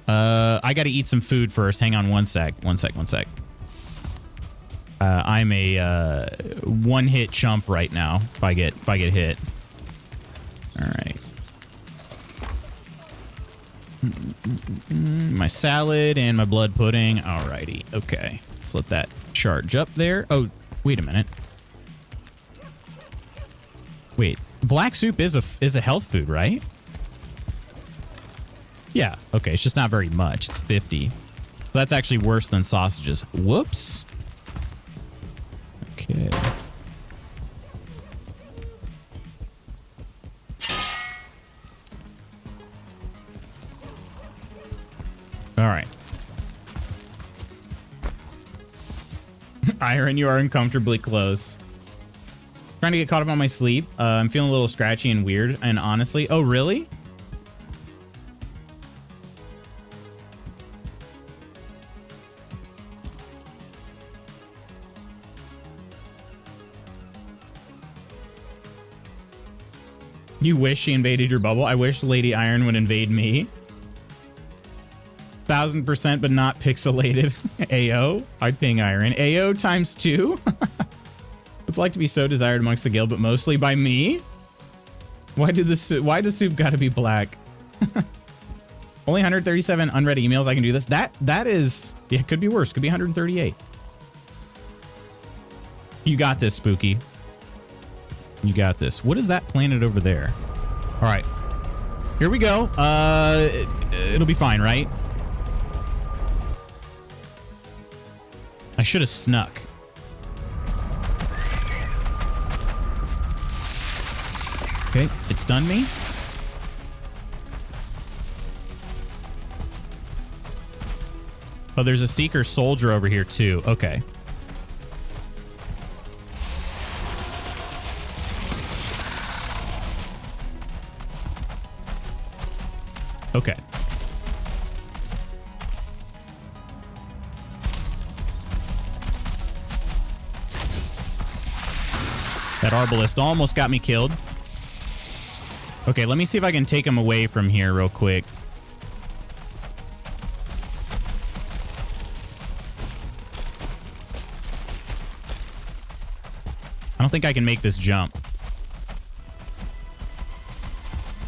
I got to eat some food first. Hang on one sec. I'm a one-hit chump right now. If I get hit. All right. My salad and my blood pudding. Alrighty. Okay. Let's let that charge up there. Oh, wait a minute. Wait. Black soup is a health food, right? Yeah. Okay. It's just not very much. It's 50. So that's actually worse than sausages. Whoops. Okay. All right. Iron, you are uncomfortably close. Trying to get caught up on my sleep. I'm feeling a little scratchy and weird. And honestly, oh, really? You wish she invaded your bubble? I wish Lady Iron would invade me. 1000%, but not pixelated. AO? I'd ping Iron. AO times 2? It's like to be so desired amongst the guild, but mostly by me? Why does soup gotta be black? Only 137 unread emails. I can do this. That is... Yeah, it could be worse. Could be 138. You got this, Spooky. You got this. What is that planet over there? All right. Here we go. It'll be fine, right? I should have snuck. Okay, it stunned me. Oh, there's a Seeker soldier over here too. Okay. Okay. That Arbalist almost got me killed. Okay, let me see if I can take him away from here real quick. I don't think I can make this jump.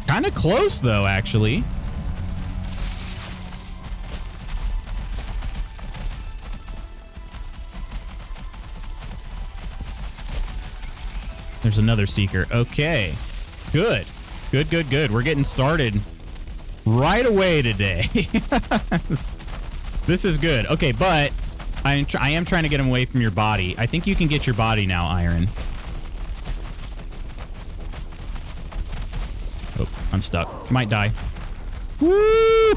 Kind of close, though, actually. There's another Seeker. Okay. Good. Good, good, good. We're getting started right away today. This is good. Okay, but I am trying to get him away from your body. I think you can get your body now, Iron. Oh, I'm stuck. Might die. Woo!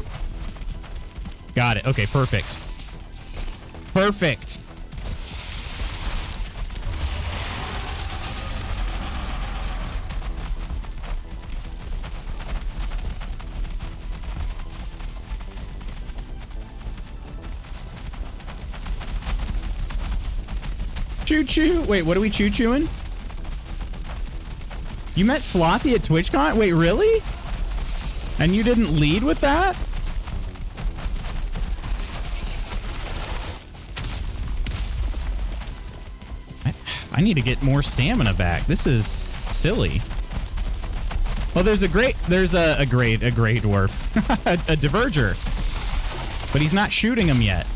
Got it. Okay, perfect. Perfect. Choo-choo. Wait, what are we choo-chooing? You met Slothy at TwitchCon? Wait, really? And you didn't lead with that? I need to get more stamina back. This is silly. Well, there's a grey dwarf. a diverger. But he's not shooting him yet.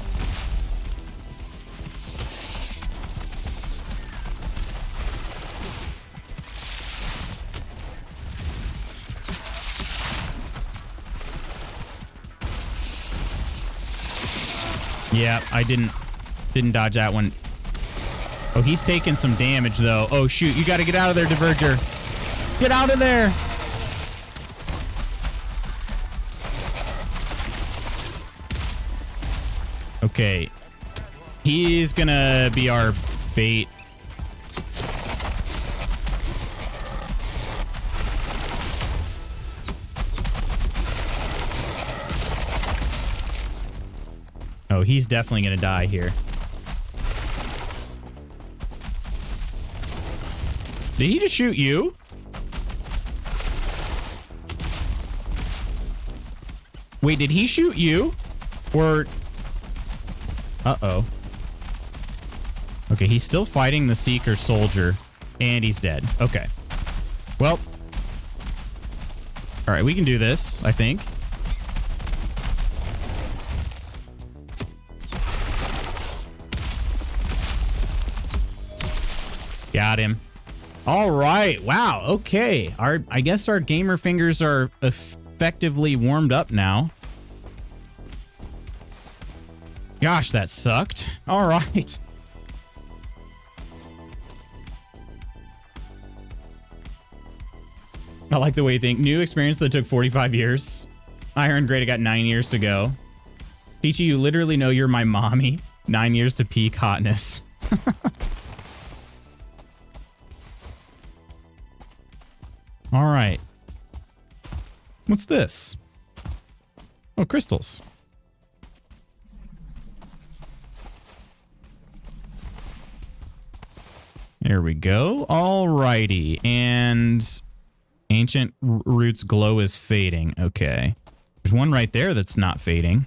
Yeah, I didn't dodge that one. Oh, he's taking some damage, though. Oh, shoot. You got to get out of there, Diverger. Get out of there. Okay. He's going to be our bait. Oh, he's definitely going to die here. Did he just shoot you? Wait, did he shoot you? Or... Uh-oh. Okay, he's still fighting the Seeker soldier. And he's dead. Okay. Well. Alright, we can do this, I think. Got him. All right. Wow. Okay. I guess our gamer fingers are effectively warmed up now. Gosh, that sucked. All right. I like the way you think. New experience that took 45 years. Iron Great, I got 9 years to go. Peachy, you literally know you're my mommy. 9 years to peak hotness. All right. What's this? Oh, crystals. There we go. All righty. And Ancient roots glow is fading. Okay. There's one right there that's not fading.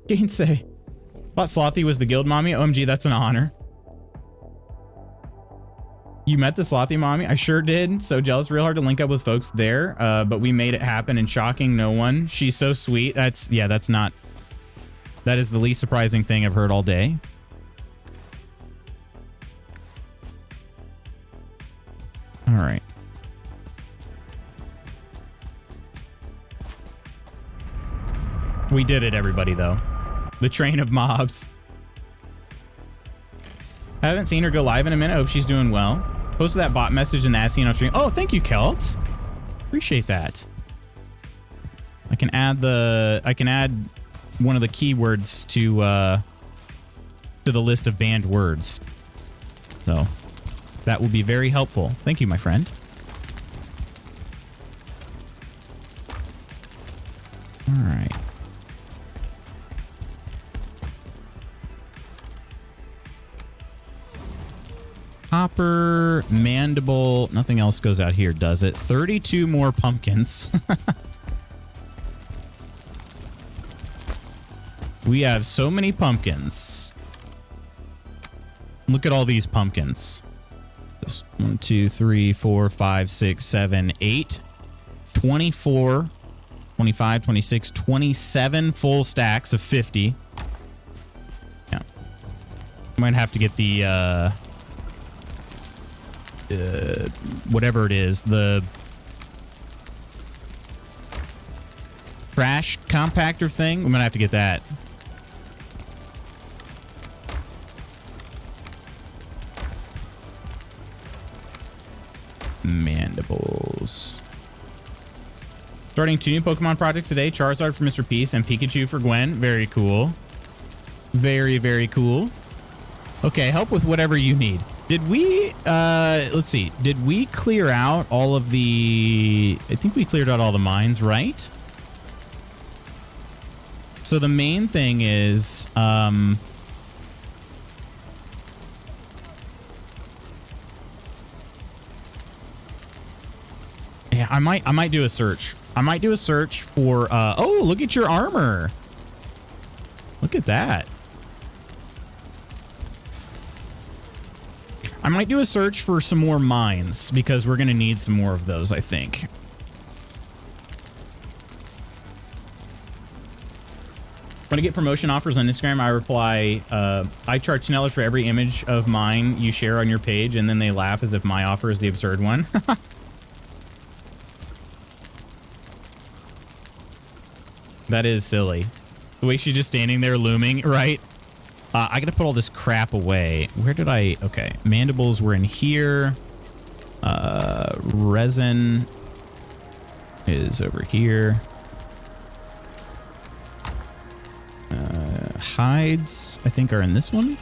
Gainsay. Thought Slothy was the guild mommy. OMG, that's an honor. You met the Slothy mommy? I sure did. So jealous. Real hard to link up with folks there. But we made it happen, and shocking no one. She's so sweet. That is the least surprising thing I've heard all day. All right. We did it, everybody, though. The train of mobs. Haven't seen her go live in a minute. Hope she's doing well. Posted that bot message in the Asino stream. Oh, thank you, Kelt. Appreciate that. I can add one of the keywords to the list of banned words. So that will be very helpful. Thank you, my friend. All right. Hopper, mandible, nothing else goes out here, does it? 32 more pumpkins. We have so many pumpkins. Look at all these pumpkins. 1, 2, 3, 4, 5, 6, 7, 8, 24, 25, 26, 27 full stacks of 50. Yeah. Might have to get the whatever it is, the trash compactor thing. I'm gonna have to get that. Mandibles. Starting 2 new Pokemon projects today. Charizard for Mr. Peace and Pikachu for Gwen. Very cool. Very, very cool. Okay, help with whatever you need. Did we, let's see. Did we clear out all of the... I think we cleared out all the mines, right? So the main thing is, yeah, I might do a search. I might do a search for, oh, look at your armor. Look at that. I might do a search for some more mines because we're going to need some more of those, I think. When I get promotion offers on Instagram, I reply, I charge $10 for every image of mine you share on your page, and then they laugh as if my offer is the absurd one. That is silly. The way she's just standing there looming, right? I gotta put all this crap away. Where did I... Okay. Mandibles were in here. Resin is over here. Hides, I think, are in this one.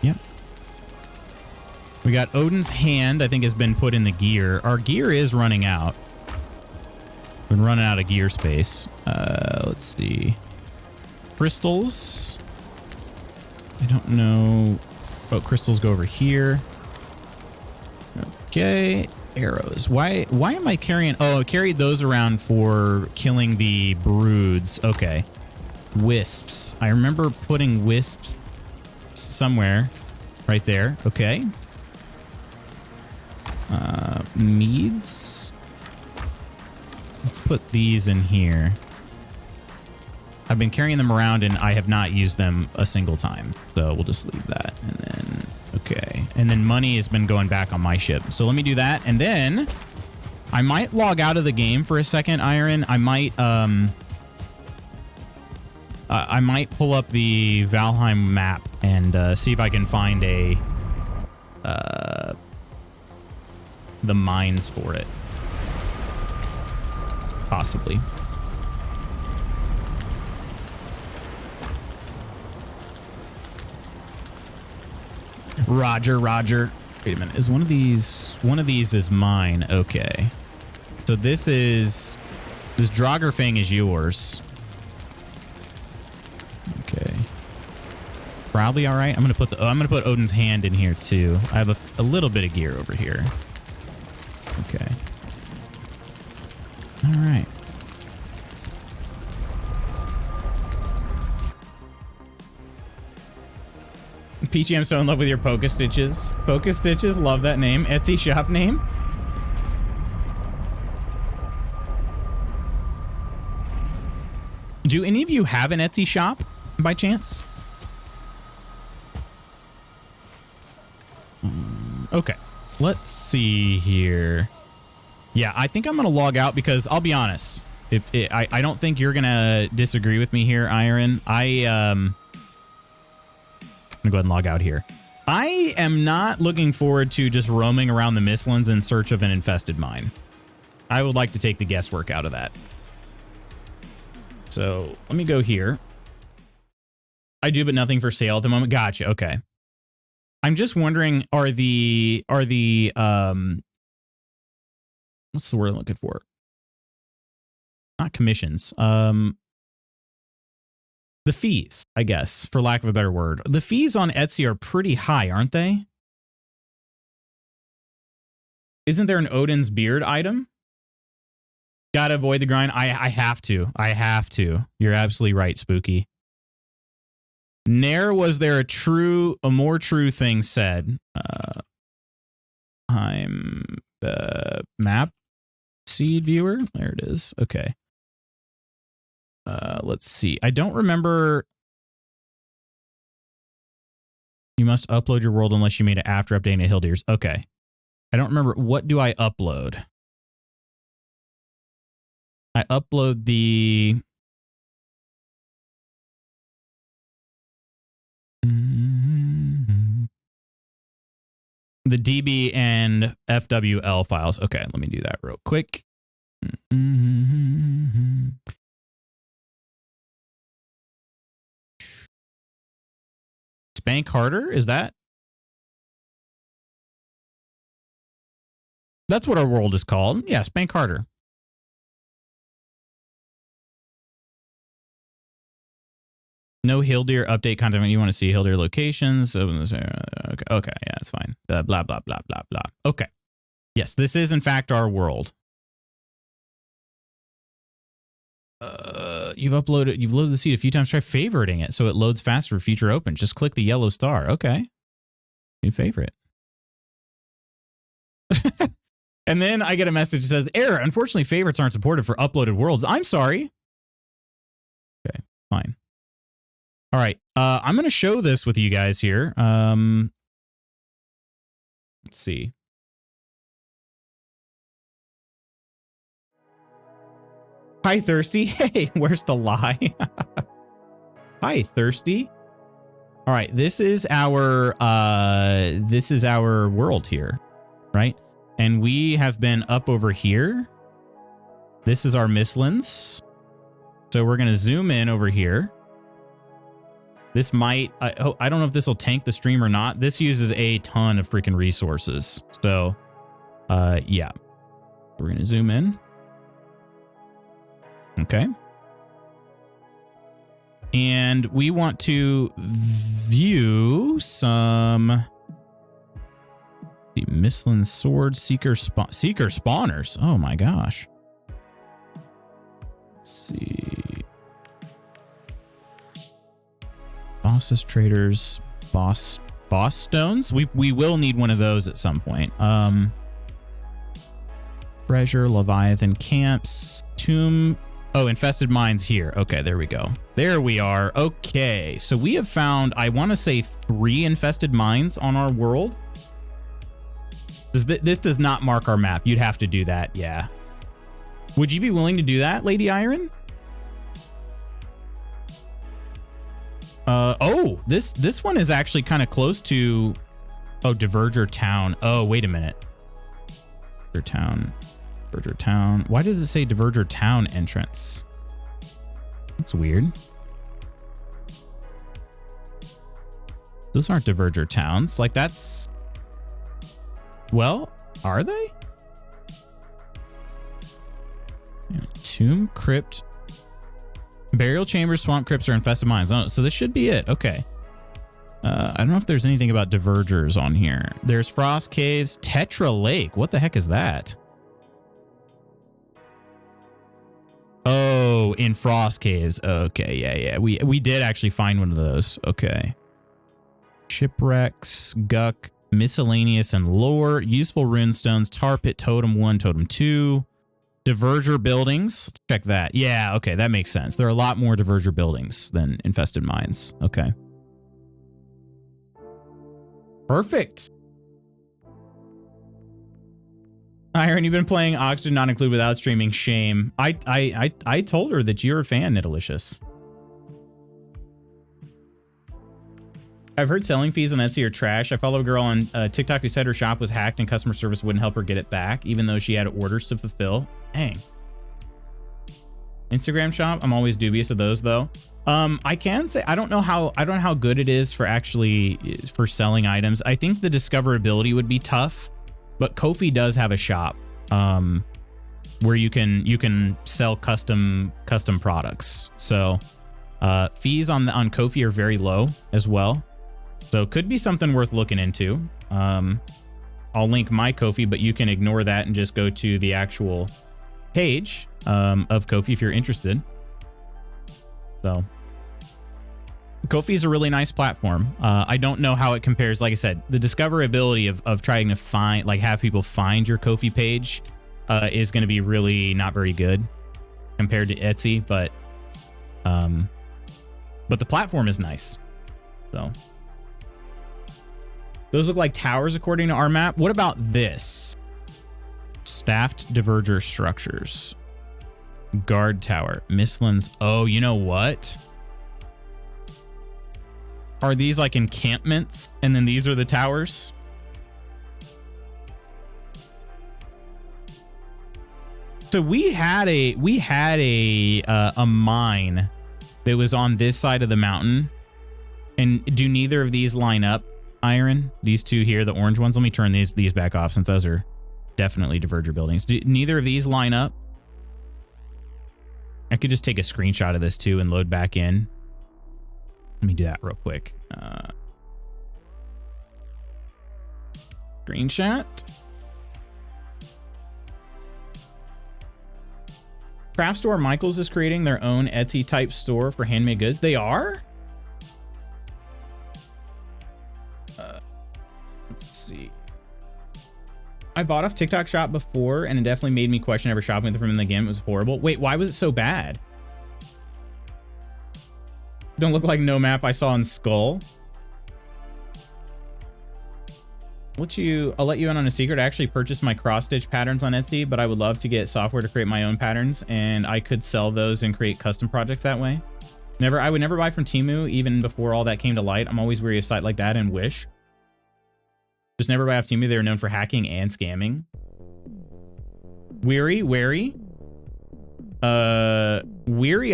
Yep. We got Odin's hand, I think, has been put in the gear. Our gear is running out. Been running out of gear space. Let's see. Crystals. I don't know. Oh, crystals go over here. Okay. Arrows. Why am I carrying... Oh, I carried those around for killing the broods. Okay. Wisps. I remember putting wisps somewhere. Right there. Okay. Meads. Let's put these in here. I've been carrying them around and I have not used them a single time. So we'll just leave that. And then, okay. And then money has been going back on my ship. So let me do that. And then I might log out of the game for a second, Iron. I might pull up the Valheim map and see if I can find the mines for it. Possibly. Roger. Wait a minute. Is one of these is mine? Okay. So this Draugr Fang is yours. Okay. Probably all right. I'm gonna put Odin's hand in here too. I have a little bit of gear over here. Okay. All right. Peachy, I'm so in love with your Poke Stitches. Poke Stitches, love that name. Etsy shop name. Do any of you have an Etsy shop by chance? Okay, let's see here. Yeah, I think I'm gonna log out because I'll be honest. I don't think you're gonna disagree with me here, Iron. I'm gonna go ahead and log out here. I am not looking forward to just roaming around the Mistlands in search of an infested mine. I would like to take the guesswork out of that. So let me go here. I do, but nothing for sale at the moment. Gotcha. Okay. I'm just wondering, are the what's the word I'm looking for? Not commissions. The fees, I guess, for lack of a better word. The fees on Etsy are pretty high, aren't they? Isn't there an Odin's beard item? Gotta avoid the grind. I have to. I have to. You're absolutely right, Spooky. Ne'er was there a more true thing said. I'm map seed viewer. There it is. Okay. Let's see. I don't remember. You must upload your world unless you made it after updating to Hilldeers. Okay. I don't remember. What do I upload? I upload the DB and FWL files. Okay, let me do that real quick. Spank harder? Is that? That's what our world is called. Yeah, spank harder. No Hildir update content. You want to see Hildir locations? Okay, yeah, it's fine. Blah, blah, blah, blah, blah. Okay. Yes, this is in fact our world. You've loaded the seed a few times. Try favoriting it so it loads faster for future open. Just click the yellow star. Okay. New favorite. And then I get a message that says, error. Unfortunately, favorites aren't supported for uploaded worlds. I'm sorry. Okay, fine. All right, I'm going to show this with you guys here. Let's see. Hi, Thirsty. Hey, where's the lie? Hi, Thirsty. All right, this is our world here, right? And we have been up over here. This is our Mistlands. So we're going to zoom in over here. This might, I don't know if this will tank the stream or not. This uses a ton of freaking resources. So, yeah. We're going to zoom in. Okay. And we want to view some... The Mistland Sword Seeker spawners. Oh my gosh. Let's see. Bosses, traders, boss stones. We will need one of those at some point. Treasure, Leviathan camps, tomb. Oh, infested mines here. Okay, there we go. There we are. Okay, so we have found, I want to say 3 infested mines on our world. This does not mark our map. You'd have to do that. Yeah. Would you be willing to do that, Lady Iron? Oh, this one is actually kind of close to, oh, Diverger Town. Oh, wait a minute. Diverger Town. Why does it say Diverger Town entrance? That's weird. Those aren't Diverger Towns. Like that's, well, are they? Yeah, tomb, crypt. Burial chambers, swamp crypts, or infested mines. Oh, so this should be it. Okay. I don't know if there's anything about divergers on here. There's Frost Caves, Tetra Lake. What the heck is that? Oh, in Frost Caves. Okay, yeah. We did actually find one of those. Okay. Shipwrecks, Guck, Miscellaneous and Lore, Useful Runestones, Tar Pit, Totem 1, Totem 2, Diverger Buildings. Let's check that. Yeah, okay, that makes sense. There are a lot more Diverger Buildings than Infested Mines. Okay. Perfect. Iron, you've been playing Oxygen Not Included without streaming. Shame. I told her that you're a fan, Nitalicious. I've heard selling fees on Etsy are trash. I follow a girl on TikTok who said her shop was hacked and customer service wouldn't help her get it back, even though she had orders to fulfill. Dang. Instagram shop, I'm always dubious of those though. I can say I don't know how good it is for selling items. I think the discoverability would be tough, but Ko-fi does have a shop where you can sell custom products. So fees on Ko-fi are very low as well. So could be something worth looking into. I'll link my Ko-fi, but you can ignore that and just go to the actual page of Ko-fi if you're interested. So Ko-fi is a really nice platform. I don't know how it compares. Like I said, the discoverability of trying to find, like, have people find your Ko-fi page is going to be really not very good compared to Etsy, but the platform is nice. So those look like towers according to our map. What about this? Staffed diverger structures. Guard tower. Mistlands. Oh, you know what? Are these like encampments and then these are the towers? So we had a mine that was on this side of the mountain. And do neither of these line up, Iron? These two here, the orange ones. Let me turn these back off since those are definitely diverger buildings. Do neither of these line up? I could just take a screenshot of this too and load back in. Let me do that real quick. Screenshot. Craft store Michaels is creating their own Etsy type store for handmade goods. They are? Let's see. I bought off TikTok shop before and it definitely made me question ever shopping with them in the game. It was horrible. Wait, why was it so bad? Don't look like no map I saw in Skull. I'll let you in on a secret. I actually purchased my cross stitch patterns on Etsy, but I would love to get software to create my own patterns and I could sell those and create custom projects that way. I would never buy from Temu even before all that came to light. I'm always wary of sites like that and Wish. Just never buy off Temu. They were known for hacking and scamming. Wary. Weary,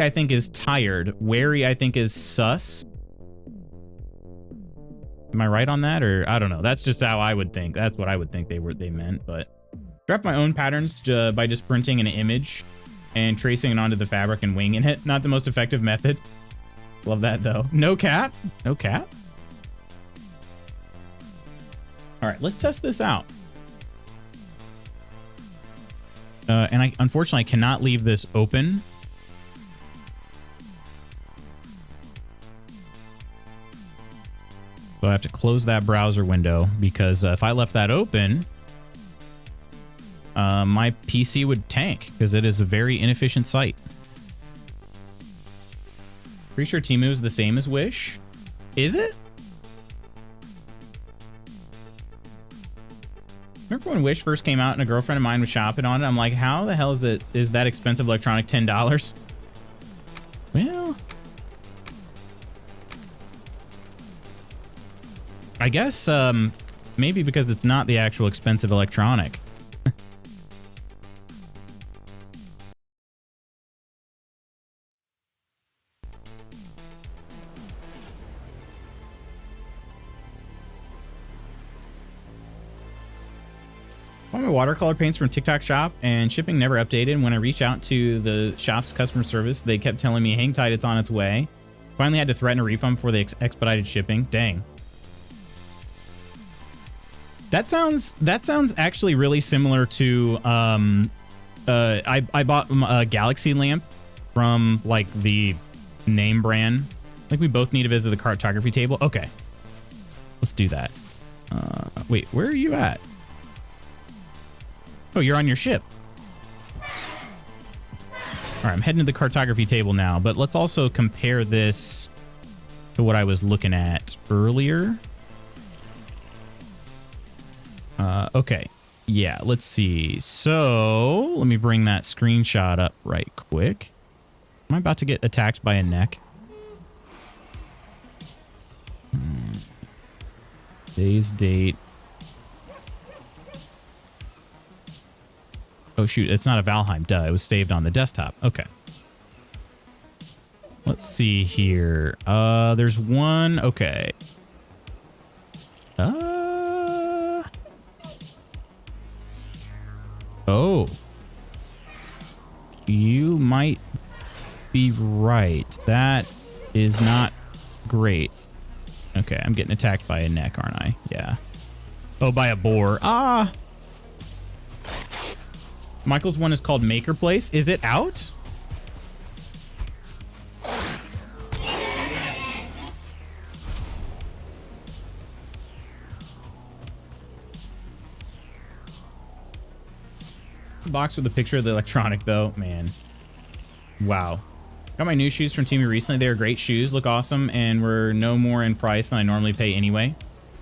I think, is tired. Wary, I think, is sus. Am I right on that? Or I don't know. That's just how I would think. That's what I would think they meant. But draft my own patterns by just printing an image and tracing it onto the fabric and winging it. Not the most effective method. Love that though. No cap. No cap. All right, let's test this out. And I unfortunately cannot leave this open. So I have to close that browser window because if I left that open, my PC would tank because it is a very inefficient site. Pretty sure Temu is the same as Wish. Is it? Remember when Wish first came out and a girlfriend of mine was shopping on it? I'm like, how the hell is that expensive electronic $10? Well, I guess maybe because it's not the actual expensive electronic. My watercolor paints from TikTok shop and shipping never updated. When I reached out to the shop's customer service, they kept telling me hang tight, it's on its way. Finally had to threaten a refund before they expedited shipping. Dang. That sounds actually really similar to I bought a Galaxy lamp from like the name brand. Like we both need to visit the cartography table. Okay, let's do that. Wait, where are you at? Oh, you're on your ship. All right, I'm heading to the cartography table now, but let's also compare this to what I was looking at earlier. Okay. Yeah, let's see. So let me bring that screenshot up right quick. Am I about to get attacked by a neck? Today's date. Oh, shoot. It's not a Valheim. Duh. It was saved on the desktop. Okay. Let's see here. There's one. Okay. Oh. You might be right. That is not great. Okay, I'm getting attacked by a neck, aren't I? Yeah. Oh, by a boar. Ah! Michael's one is called Maker Place. Is it out? Box with a picture of the electronic, though. Man. Wow. Got my new shoes from Temu recently. They are great shoes. Look awesome and were no more in price than I normally pay anyway.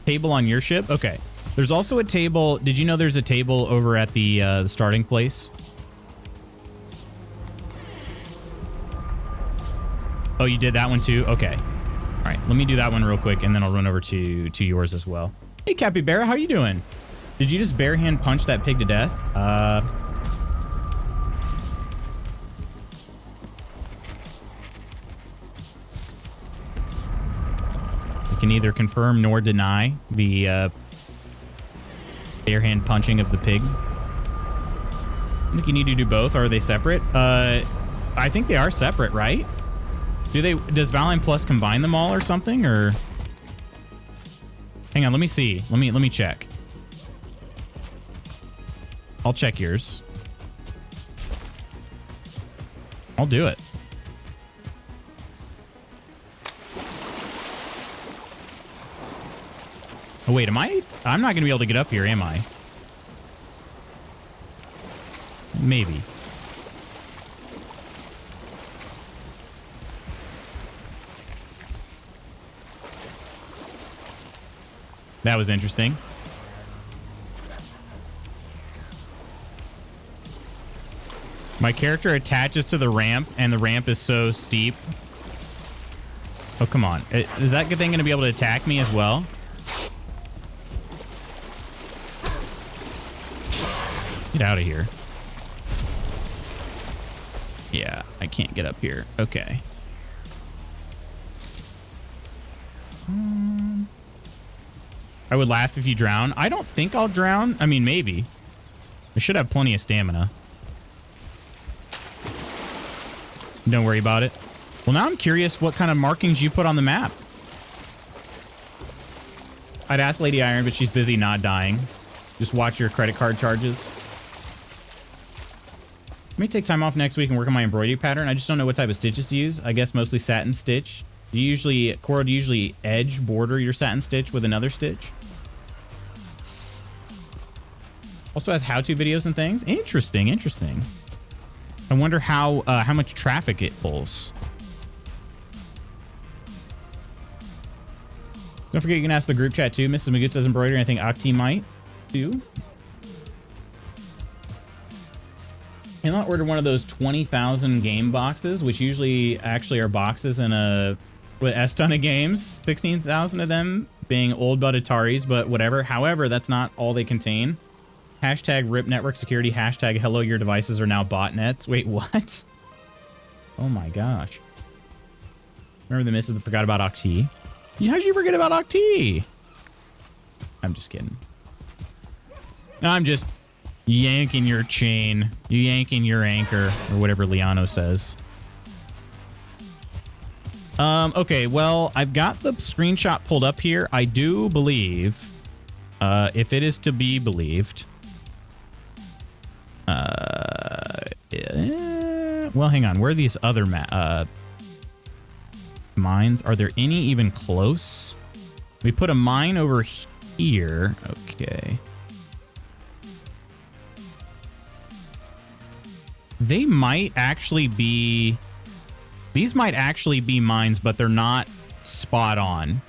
Table on your ship? Okay. There's also a table. Did you know there's a table over at the starting place? Oh, you did that one too? Okay. All right. Let me do that one real quick, and then I'll run over to yours as well. Hey, Capybara. How you doing? Did you just bare hand punch that pig to death? I can neither confirm nor deny the bare hand punching of the pig. I think you need to do both. Or are they separate? I think they are separate, right? Does Valheim Plus combine them all or something? Or hang on, let me see. Let me check. I'll check yours. I'll do it. Oh, wait, I'm not going to be able to get up here, am I? Maybe. That was interesting. My character attaches to the ramp, and the ramp is so steep. Oh, come on. Is that good thing going to be able to attack me as well? Get out of here. Yeah, I can't get up here. Okay. I would laugh if you drown. I don't think I'll drown. I mean, maybe. I should have plenty of stamina. Don't worry about it. Well, now I'm curious what kind of markings you put on the map. I'd ask Lady Iron, but she's busy not dying. Just watch your credit card charges. Let me take time off next week and work on my embroidery pattern. I just don't know what type of stitches to use. I guess mostly satin stitch. Cora, do you usually edge border your satin stitch with another stitch? Also has how-to videos and things. Interesting, interesting. I wonder how much traffic it pulls. Don't forget you can ask the group chat too. Mrs. Maguta's embroidery. I think Octi might too. And I'll order one of those 20,000 game boxes, which usually actually are boxes in with S ton of games. 16,000 of them being old butt Ataris, but whatever. However, that's not all they contain. Hashtag RIP network security. Hashtag hello, your devices are now botnets. Wait, what? Oh my gosh. Remember the missus that forgot about Octi? How'd you forget about Octi? I'm just kidding. I'm just yanking your chain. You yanking your anchor, or whatever Liano says. Okay, well, I've got the screenshot pulled up here. I do believe If it is to be believed. Well, hang on. Where are these other mines? Are there any even close? We put a mine over here. Okay. They might actually be... These might actually be mines, but they're not spot on.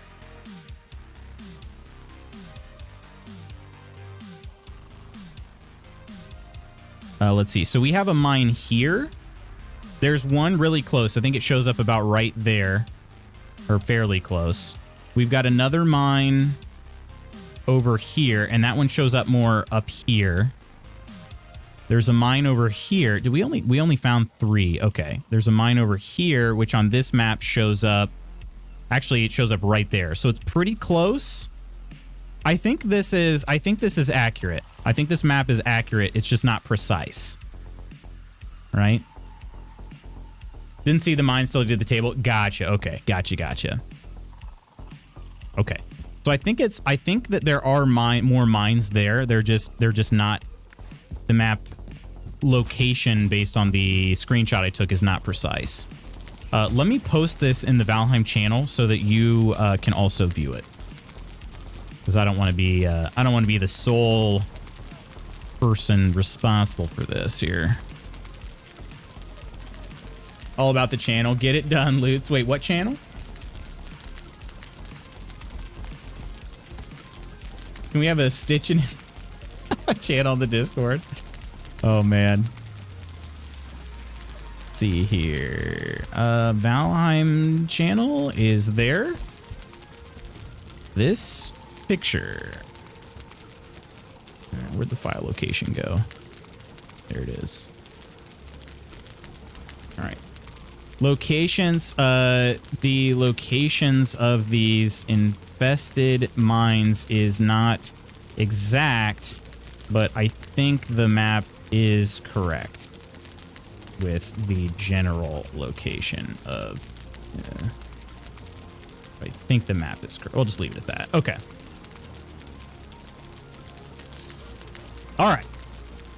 Let's see. So we have a mine here. There's one really close. I think it shows up about right there. Or fairly close. We've got another mine over here, and that one shows up more up here. There's a mine over here. We only found 3. Okay. There's a mine over here, which on this map shows up. Actually, it shows up right there. So it's pretty close. I think this is accurate. I think this map is accurate. It's just not precise. Right? Didn't see the mine, still did the table. Gotcha. Okay. Gotcha. Okay. So I think that there are more mines there. They're just not, the map location based on the screenshot I took is not precise. Let me post this in the Valheim channel so that you can also view it. Because I don't want to be the sole person responsible for this here. All about the channel. Get it done, Lutz. Wait, what channel? Can we have a Stitch in channel on the Discord? Oh, man. Let's see here. Valheim channel is there. This picture. Where'd the file location go? There it is. All right. Locations. The locations of these infested mines is not exact, but I think the map is correct with the general location of... I think the map is correct. We'll just leave it at that. Okay. All right.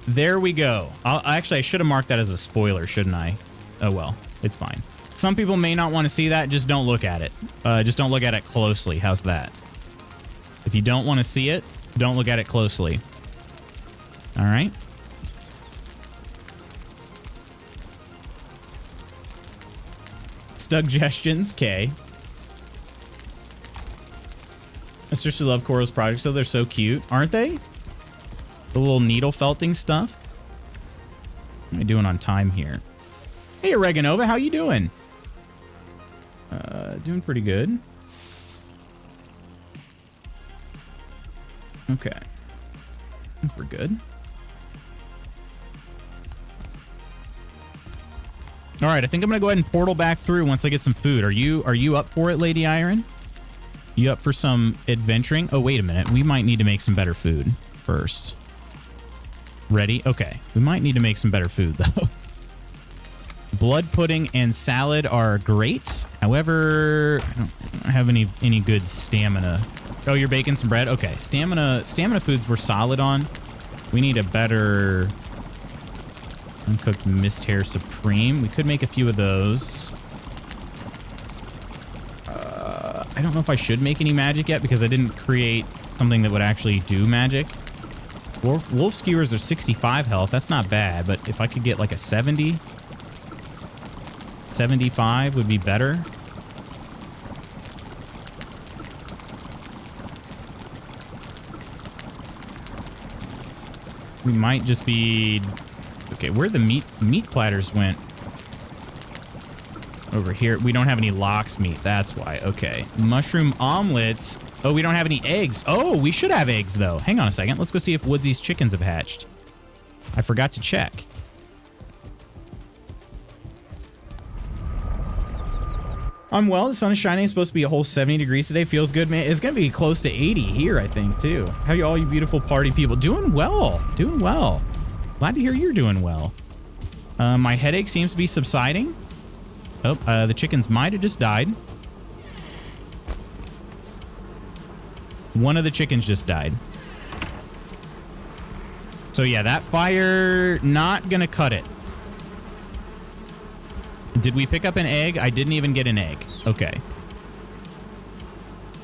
There we go. Actually, I should have marked that as a spoiler, shouldn't I? Oh, well. It's fine. Some people may not want to see that. Just don't look at it. Just don't look at it closely. How's that? If you don't want to see it, don't look at it closely. All right. Suggestions. Okay. I seriously love Coral's projects, so they're so cute, aren't they? The little needle felting stuff. What am I doing on time here? Hey, Oregonova, how you doing? Doing pretty good. Okay. I think we're good. All right, I think I'm gonna go ahead and portal back through once I get some food. Are you up for it, Lady Iron? You up for some adventuring? Oh, wait a minute. We might need to make some better food first. Ready? Okay. We might need to make some better food, though. Blood pudding and salad are great. However, I don't have any good stamina. Oh, you're baking some bread? Okay. Stamina foods we're solid on. We need a better uncooked mist hair supreme. We could make a few of those. I don't know if I should make any magic yet because I didn't create something that would actually do magic. Wolf skewers are 65 health. That's not bad, but if I could get like a 70, 75 would be better. We might just be... Okay, where the meat platters went? Over here. We don't have any lox meat. That's why. Okay. Mushroom omelets. Oh, we don't have any eggs. Oh, we should have eggs, though. Hang on a second. Let's go see if Woodsy's chickens have hatched. I forgot to check. I'm well. The sun is shining. It's supposed to be a whole 70 degrees today. Feels good, man. It's going to be close to 80 here, I think, too. How are you all, you beautiful party people? Doing well. Doing well. Glad to hear you're doing well. My headache seems to be subsiding. Oh, the chickens might have just died. One of the chickens just died. So yeah, that fire, not gonna cut it. Did we pick up an egg? I didn't even get an egg. Okay.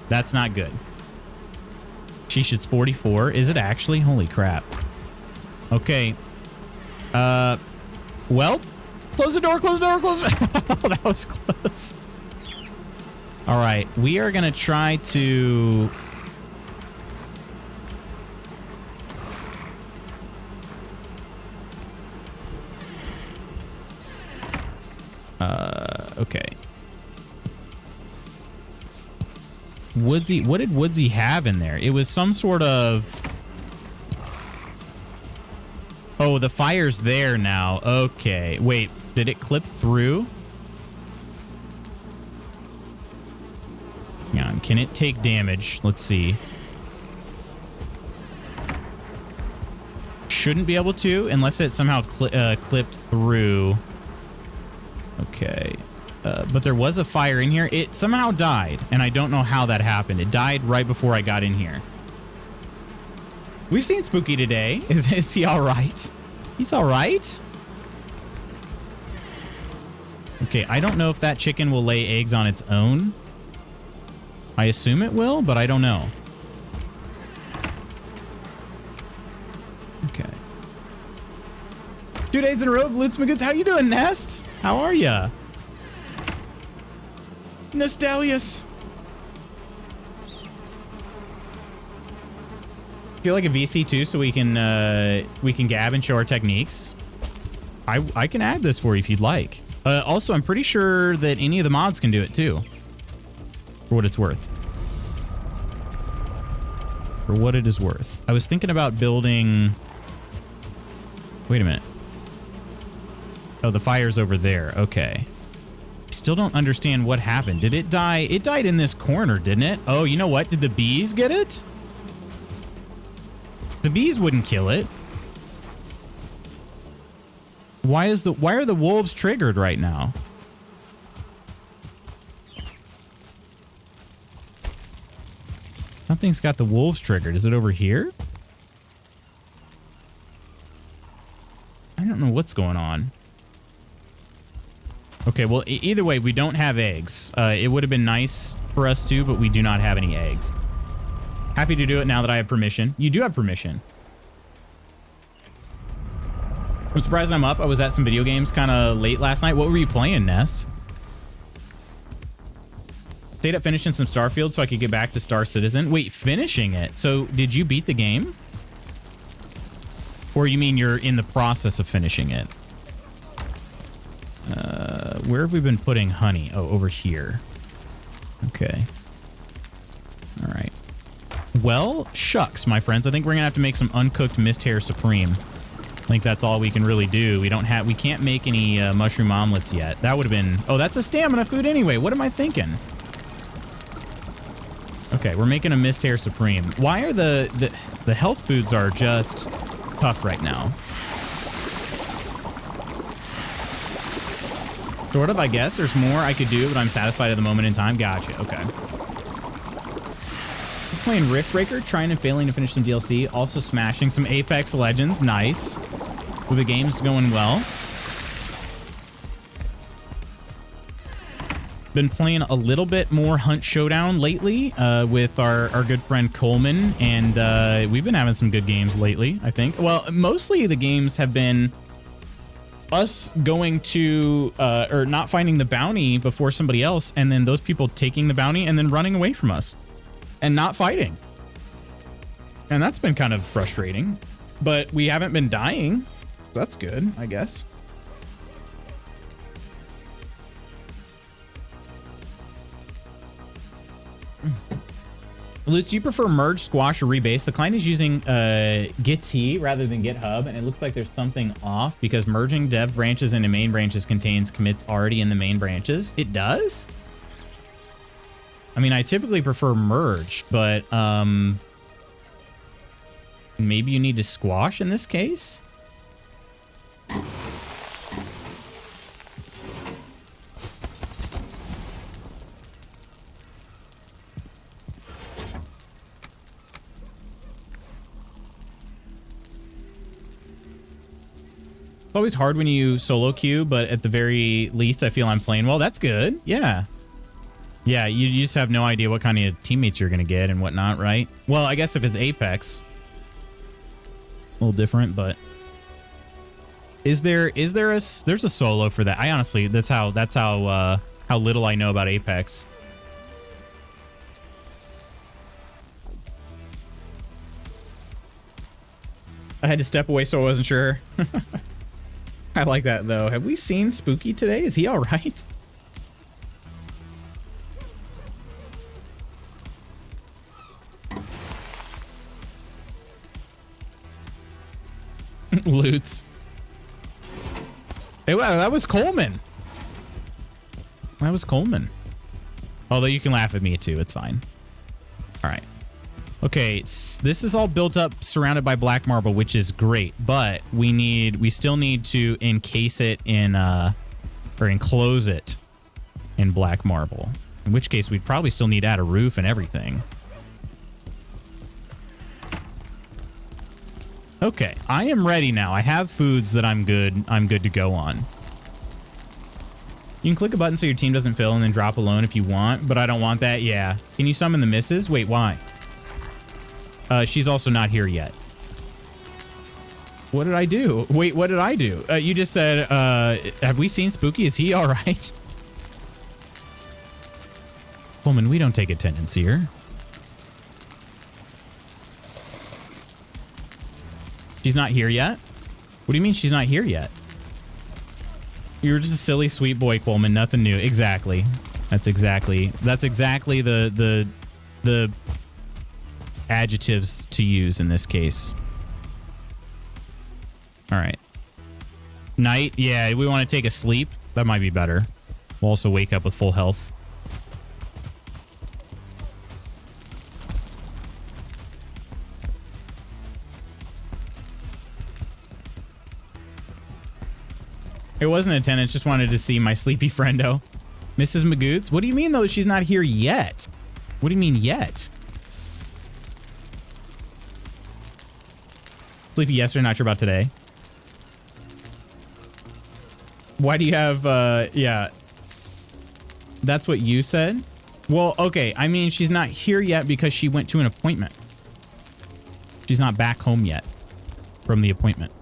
That's not good. Sheesh, it's 44. Is it actually? Holy crap. Okay. Well, close the door, close the door, close the door. Oh, that was close. All right, we are gonna try to... okay. Woodsy, what did Woodsy have in there? It was some sort of... Oh, the fire's there now. Okay. Wait, did it clip through? Hang on. Can it take damage? Let's see. Shouldn't be able to unless it somehow clipped through. Okay. But there was a fire in here. It somehow died, and I don't know how that happened. It died right before I got in here. We've seen Spooky today. Is he all right? He's all right. Okay, I don't know if that chicken will lay eggs on its own. I assume it will, but I don't know. Okay. 2 days in a row of Loot Goods. How you doing, Nest? How are ya? Nestalius. Feel like a VC too, so we can gab and show our techniques. I can add this for you if you'd like. Also, I'm pretty sure that any of the mods can do it too. For what it's worth. For what it is worth. I was thinking about building... Wait a minute. Oh, the fire's over there. Okay. Still don't understand what happened. Did it die? It died in this corner, didn't it? Oh, you know what? Did the bees get it? The bees wouldn't kill it. Why are the wolves triggered right now? Something's got the wolves triggered. Is it over here? I don't know what's going on. Okay, well, either way, we don't have eggs. It would have been nice for us to, but we do not have any eggs. Happy to do it now that I have permission. You do have permission. I'm surprised I'm up. I was at some video games kind of late last night. What were you playing, Nest? Stayed up finishing some Starfield so I could get back to Star Citizen. Wait, finishing it? So did you beat the game? Or you mean you're in the process of finishing it? Where have we been putting honey? Oh, over here. Okay. All right. Well, shucks, my friends. I think we're gonna have to make some uncooked mist hair supreme. I think that's all we can really do. We can't make any mushroom omelets yet. That would have been... Oh, that's a stamina food anyway. What am I thinking? Okay, we're making a mist hair supreme. Why are the health foods are just tough right now? Sort of, I guess. There's more I could do, but I'm satisfied at the moment in time. Gotcha. Okay. Playing Rift Breaker, trying and failing to finish some DLC. Also smashing some Apex Legends. Nice. Well, the game's going well. Been playing a little bit more Hunt Showdown lately with our good friend Coleman, and we've been having some good games lately, I think. Well, mostly the games have been us going to or not finding the bounty before somebody else, and then those people taking the bounty and then running away from us and not fighting. And that's been kind of frustrating, but we haven't been dying. That's good, I guess. Lutz, do you prefer merge, squash, or rebase? The client is using Git rather than GitHub, and it looks like there's something off because merging dev branches into main branches contains commits already in the main branches. It does? I mean, I typically prefer merge, but maybe you need to squash in this case? It's always hard when you solo queue, but at the very least, I feel I'm playing well. That's good. Yeah. Yeah, you just have no idea what kind of teammates you're going to get and whatnot, right? Well, I guess if it's Apex, a little different, but there's a solo for that? I honestly, that's how little I know about Apex. I had to step away, so I wasn't sure. I like that, though. Have we seen Spooky today? Is he all right? Loots. Hey, wow, that was Coleman. That was Coleman. Although you can laugh at me, too. It's fine. All right. Okay, this is all built up, surrounded by black marble, which is great, but we still need to encase it in, or enclose it in black marble. In which case, we'd probably still need to add a roof and everything. Okay, I am ready now. I have foods that I'm good to go on. You can click a button so your team doesn't fill and then drop alone if you want, but I don't want that. Yeah. Can you summon the missus? Wait, why? She's also not here yet. What did I do? Wait, what did I do? You just said, have we seen Spooky? Is he all right? Coleman, we don't take attendance here. She's not here yet? What do you mean she's not here yet? You're just a silly, sweet boy, Coleman. Nothing new. Exactly. That's exactly the adjectives to use in this case. All right. Night. Yeah, we want to take a sleep. That might be better. We'll also wake up with full health. It wasn't attendance, just wanted to see my sleepy friendo. Mrs. Magoots? What do you mean, though, she's not here yet? What do you mean, yet? Sleepy yesterday, not sure about today. Why do you have, yeah. That's what you said? Well, okay, I mean, she's not here yet because she went to an appointment. She's not back home yet from the appointment.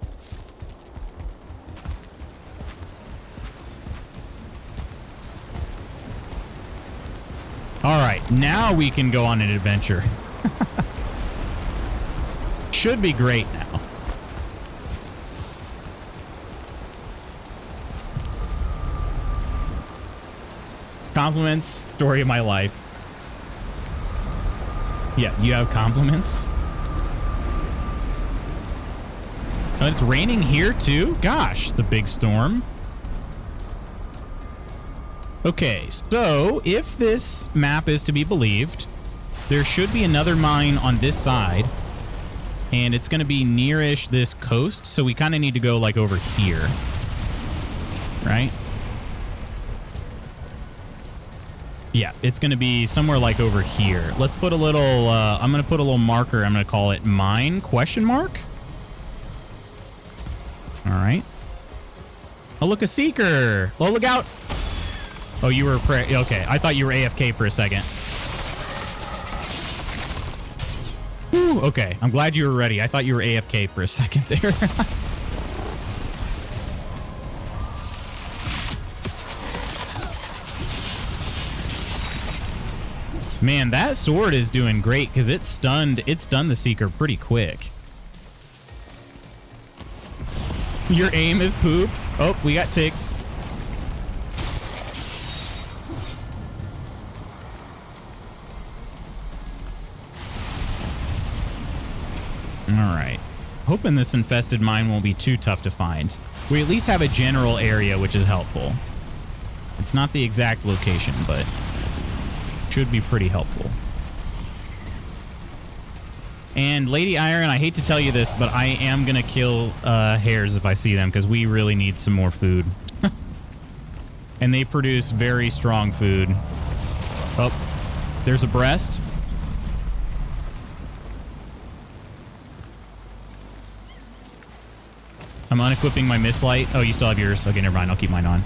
All right, now we can go on an adventure. Should be great now. Compliments, story of my life. Yeah, you have compliments? Oh, it's raining here too? Gosh, the big storm. Okay, so if this map is to be believed, there should be another mine on this side, and it's going to be nearish this coast, so we kind of need to go like over here, right? Yeah, it's going to be somewhere like over here. Let's put a little, I'm going to put a little marker. I'm going to call it mine, question mark. All right. Oh, look, a seeker. Oh, look out. Oh, you were okay. I thought you were AFK for a second. Whew, okay, I'm glad you were ready. I thought you were AFK for a second there. Man, that sword is doing great because it stunned the seeker pretty quick. Your aim is poop. Oh, we got ticks. All right. Hoping this infested mine won't be too tough to find. We at least have a general area, which is helpful. It's not the exact location, but should be pretty helpful. And Lady Iron, I hate to tell you this, but I am going to kill hares if I see them because we really need some more food. And they produce very strong food. Oh, there's a breast. I'm unequipping my Mistlight. Oh, you still have yours. Okay, never mind. I'll keep mine on.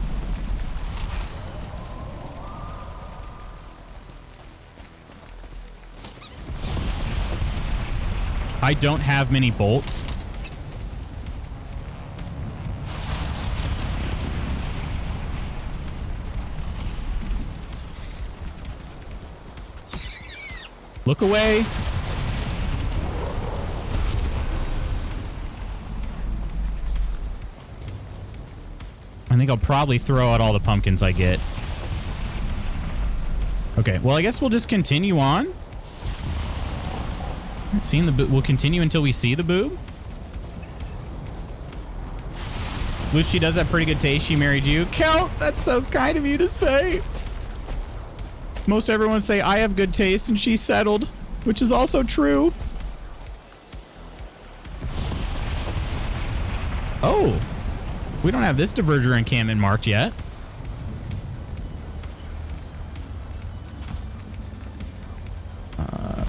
I don't have many bolts. Look away. I think I'll probably throw out all the pumpkins I get. Okay, well, I guess we'll just continue on. Seeing the boob. We'll continue until we see the boob. Lucci does have pretty good taste. She married you. Kel, that's so kind of you to say. Most everyone say I have good taste and she's settled, which is also true. Oh, we don't have this diverger encampment marked yet.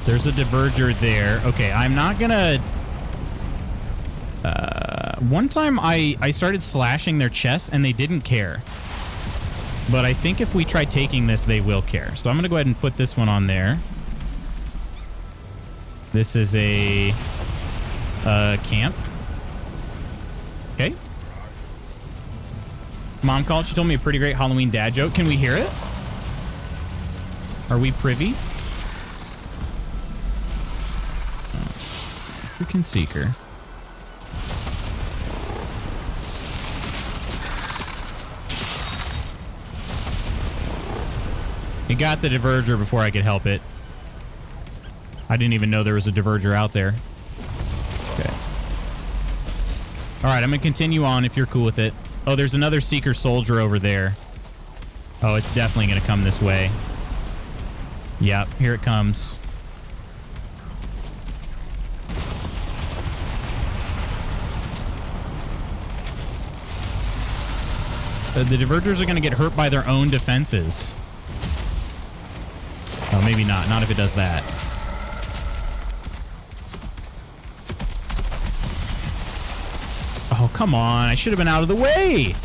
There's a diverger there. Okay, I'm not gonna... one time I started slashing their chests and they didn't care. But I think if we try taking this, they will care. So I'm gonna go ahead and put this one on there. This is a camp. Okay. Mom called. She told me a pretty great Halloween dad joke. Can we hear it? Are we privy? Freaking Seeker. He got the diverger before I could help it. I didn't even know there was a diverger out there. Okay. All right, I'm going to continue on if you're cool with it. Oh, there's another Seeker soldier over there. Oh, it's definitely going to come this way. Yep, here it comes. The divergers are going to get hurt by their own defenses. Oh, maybe not. Not if it does that. Oh, come on. I should have been out of the way.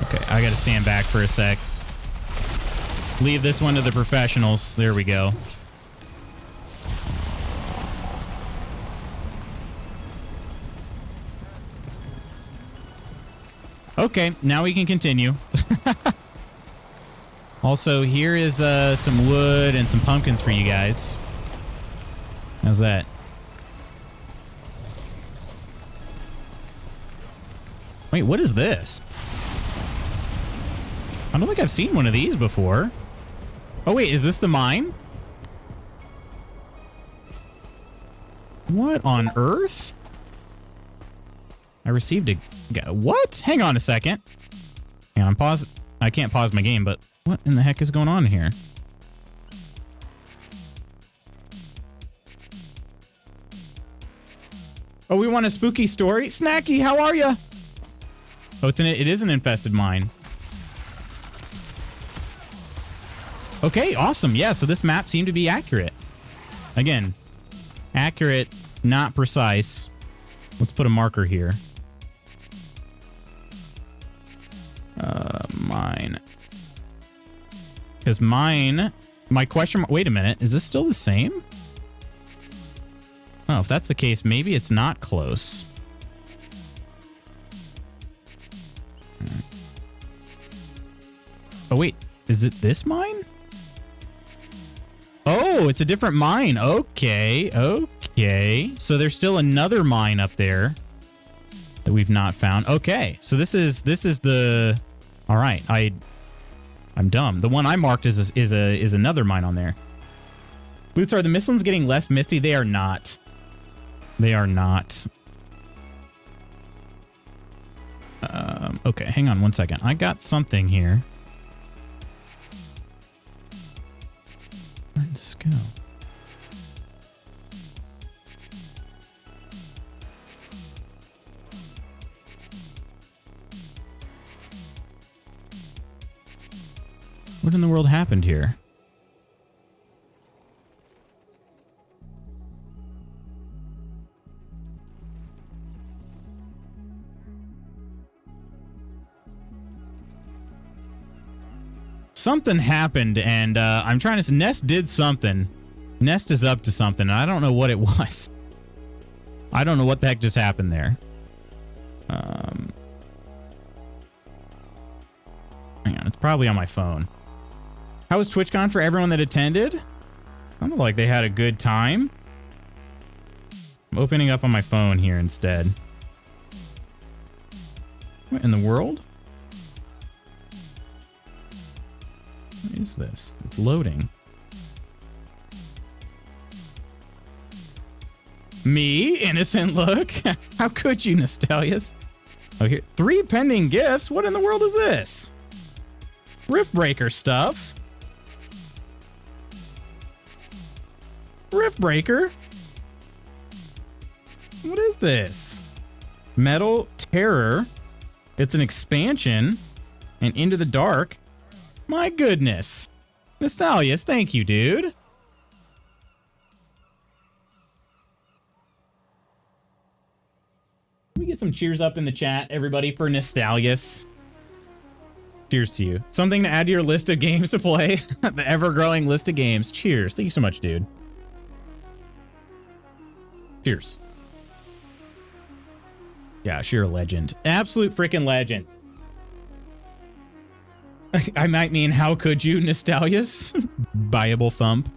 Okay, I got to stand back for a sec. Leave this one to the professionals. There we go. Okay, now we can continue. Also, here is some wood and some pumpkins for you guys. How's that? Wait, what is this? I don't think I've seen one of these before. Oh, wait, is this the mine? What on earth? I received a... What? Hang on a second. Hang on, pause. I can't pause my game, but what in the heck is going on here? Oh, we want a spooky story? Snacky, how are you? Oh, it is an infested mine. Okay, awesome. Yeah, so this map seemed to be accurate. Again, accurate, not precise. Let's put a marker here. Mine. Because mine... My question... Wait a minute. Is this still the same? Oh, if that's the case, maybe it's not close. Oh, wait. Is it this mine? Oh, it's a different mine. Okay. Okay. So there's still another mine up there that we've not found. Okay. So this is the... All right. I'm dumb. The one I marked is another mine on there. Boots, are the Mistlands getting less misty? They are not. They are not. Okay, hang on one second. I got something here. Where did this go? What in the world happened here? something happened, and I'm trying to... Nest did something. Nest is up to something, and I don't know what it was. I don't know what the heck just happened there. Hang on, it's probably on my phone. How was TwitchCon for everyone that attended? Sounded like they had a good time. I'm opening up on my phone here instead. What in the world? What is this? It's loading. Me? Innocent look? How could you, Nostalius? Oh, here. 3 pending gifts? What in the world is this? Riftbreaker stuff? Riftbreaker? What is this? Metal Terror. It's an expansion. And Into the Dark. My goodness. Nostalius, thank you, dude. Can we get some cheers up in the chat, everybody, for Nostalius? Cheers to you. Something to add to your list of games to play. The ever-growing list of games. Cheers. Thank you so much, dude. Cheers. Yeah, sheer legend. Absolute freaking legend. I might mean, how could you, Nostalius? Buyable thump.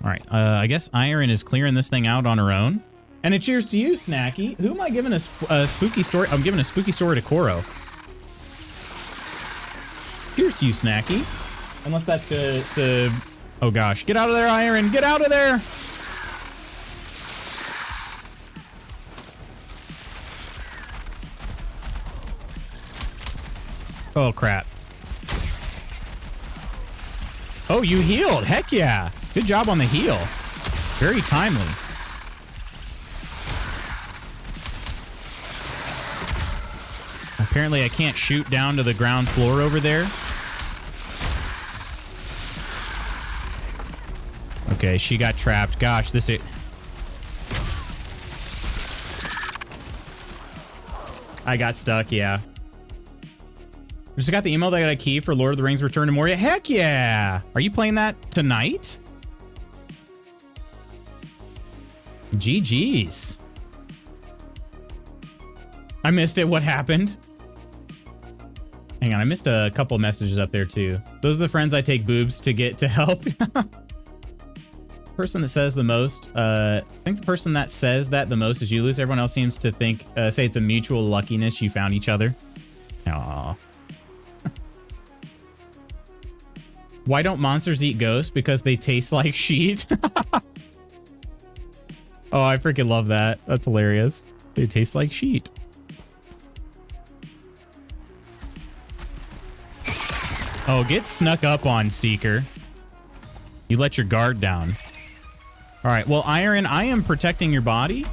All right, I guess Iron is clearing this thing out on her own. And a cheers to you, Snacky. Who am I giving a spooky story? I'm giving a spooky story to Koro. Cheers to you, Snacky. Unless that's the... Oh, gosh. Get out of there, Iron. Get out of there. Oh, crap. Oh, you healed. Heck yeah. Good job on the heal. Very timely. Apparently, I can't shoot down to the ground floor over there. Okay, she got trapped. Gosh, this... I got stuck, yeah. Just got the email that I got a key for Lord of the Rings Return to Moria. Heck yeah! Are you playing that tonight? GG's. I missed it. What happened? Hang on, I missed a couple messages up there too. Those are the friends I take boobs to get to help. Person that says the most. I think the person that says that the most is you, Luce. Everyone else seems to think, say it's a mutual luckiness you found each other. Aww. Why don't monsters eat ghosts? Because they taste like sheet. Oh, I freaking love that. That's hilarious. They taste like sheet. Oh, get snuck up on, Seeker. You let your guard down. All right, well, Iron, I am protecting your body.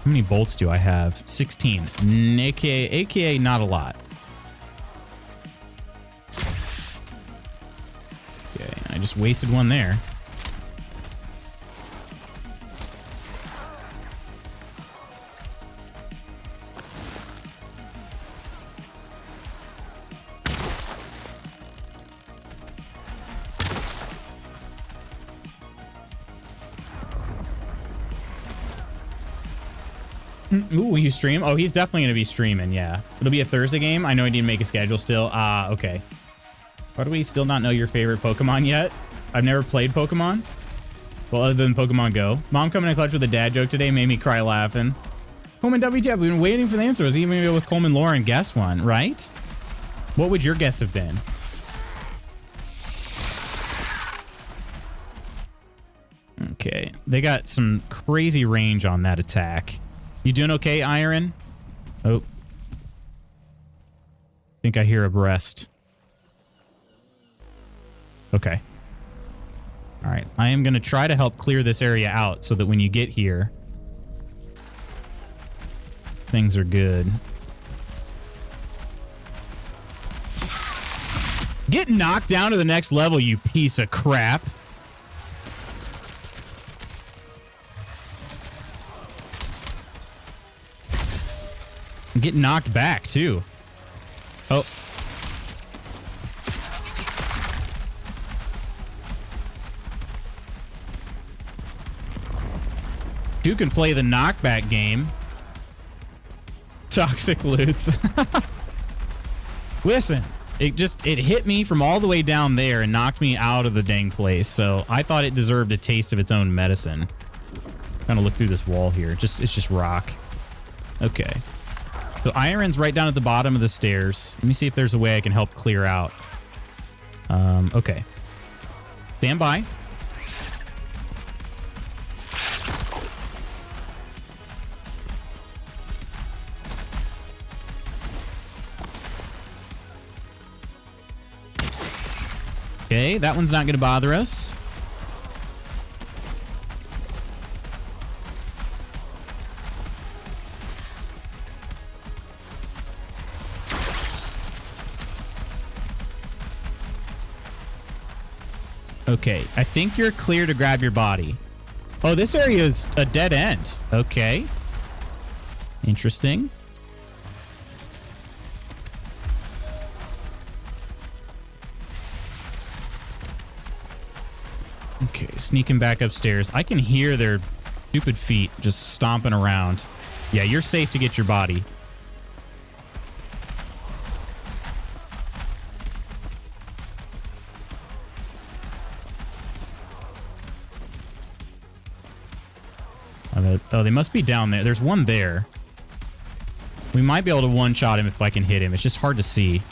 How many bolts do I have? 16. AKA not a lot. Okay, I just wasted one there. Ooh, will you stream? Oh, he's definitely going to be streaming, yeah. It'll be a Thursday game. I know I need to make a schedule still. Ah, okay. Why do we still not know your favorite Pokemon yet? I've never played Pokemon. Well, other than Pokemon Go. Mom coming in clutch with a dad joke today made me cry laughing. Coleman WTF, we've been waiting for the answer. Was he even going to go with Coleman Lauren? Guess one, right? What would your guess have been? Okay. They got some crazy range on that attack. You doing okay, Iron? Oh. Think I hear a breast. Okay. All right. I am going to try to help clear this area out so that when you get here, things are good. Get knocked down to the next level, you piece of crap. I'm getting knocked back, too. Oh. You can play the knockback game. Toxic loots. Listen, it hit me from all the way down there and knocked me out of the dang place. So I thought it deserved a taste of its own medicine. Trying to look through this wall here. It's just rock. Okay. So iron's right down at the bottom of the stairs. Let me see if there's a way I can help clear out. Okay. Stand by. Okay, that one's not going to bother us. Okay, I think you're clear to grab your body. Oh, this area is a dead end. Okay. Interesting. Okay, sneaking back upstairs. I can hear their stupid feet just stomping around. Yeah, you're safe to get your body. Oh, they must be down there. There's one there. We might be able to one-shot him if I can hit him. It's just hard to see.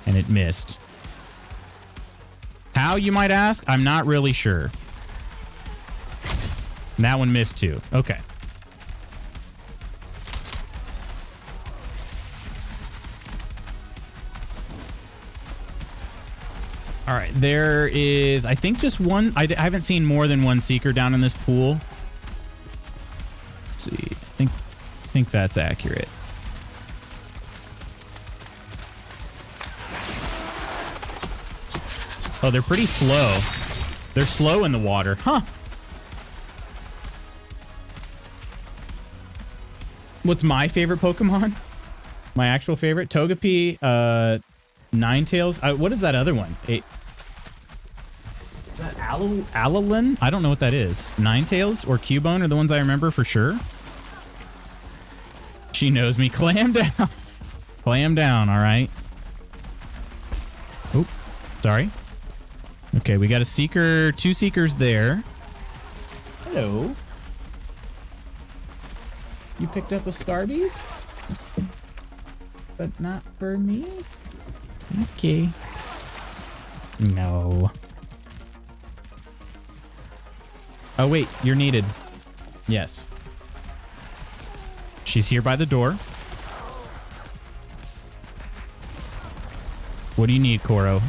And it missed. How, you might ask? I'm not really sure. And that one missed too. Okay. All right, there is, I think, just one. I haven't seen more than one seeker down in this pool. Let's see. I think that's accurate. Oh, they're pretty slow. They're slow in the water. Huh. What's my favorite Pokemon? My actual favorite? Togepi, Ninetales. What is that other one? Is that Alolan? I don't know what that is. Ninetales or Cubone are the ones I remember for sure. She knows me. Clam down. Clam down, all right. Oh, sorry. Okay, we got a seeker, two seekers there. Hello. You picked up a Starbies? But not for me? Okay. No. Oh, wait. You're needed. Yes. She's here by the door. What do you need, Koro?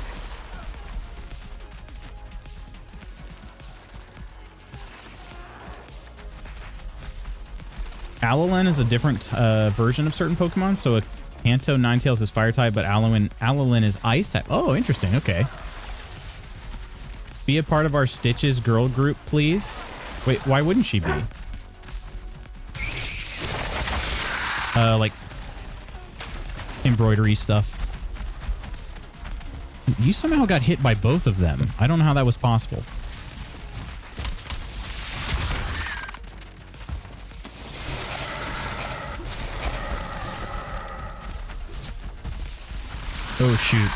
Alolan is a different version of certain Pokemon. So a Kanto Ninetales is fire type, but Alolan is ice type. Oh, interesting. Okay. Be a part of our Stitches girl group, please. Wait, why wouldn't she be? Like embroidery stuff. You somehow got hit by both of them. I don't know how that was possible. Oh, shoot.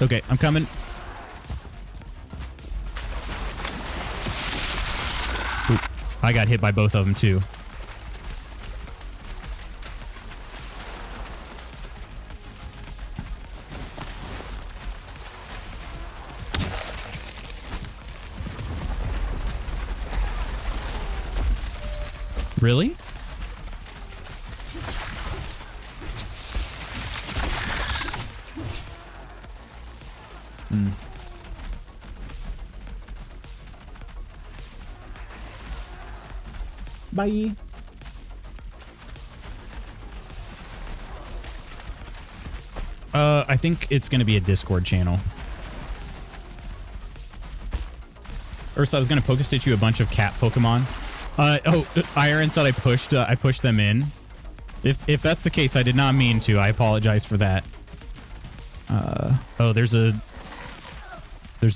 Okay, I'm coming. Ooh, I got hit by both of them, too. Really? Bye. I think it's going to be a Discord channel. First, I was going to Pokestitch you a bunch of cat Pokemon, Oh, Iron said I pushed them in. If that's the case, I did not mean to. I apologize for that. Oh, there's a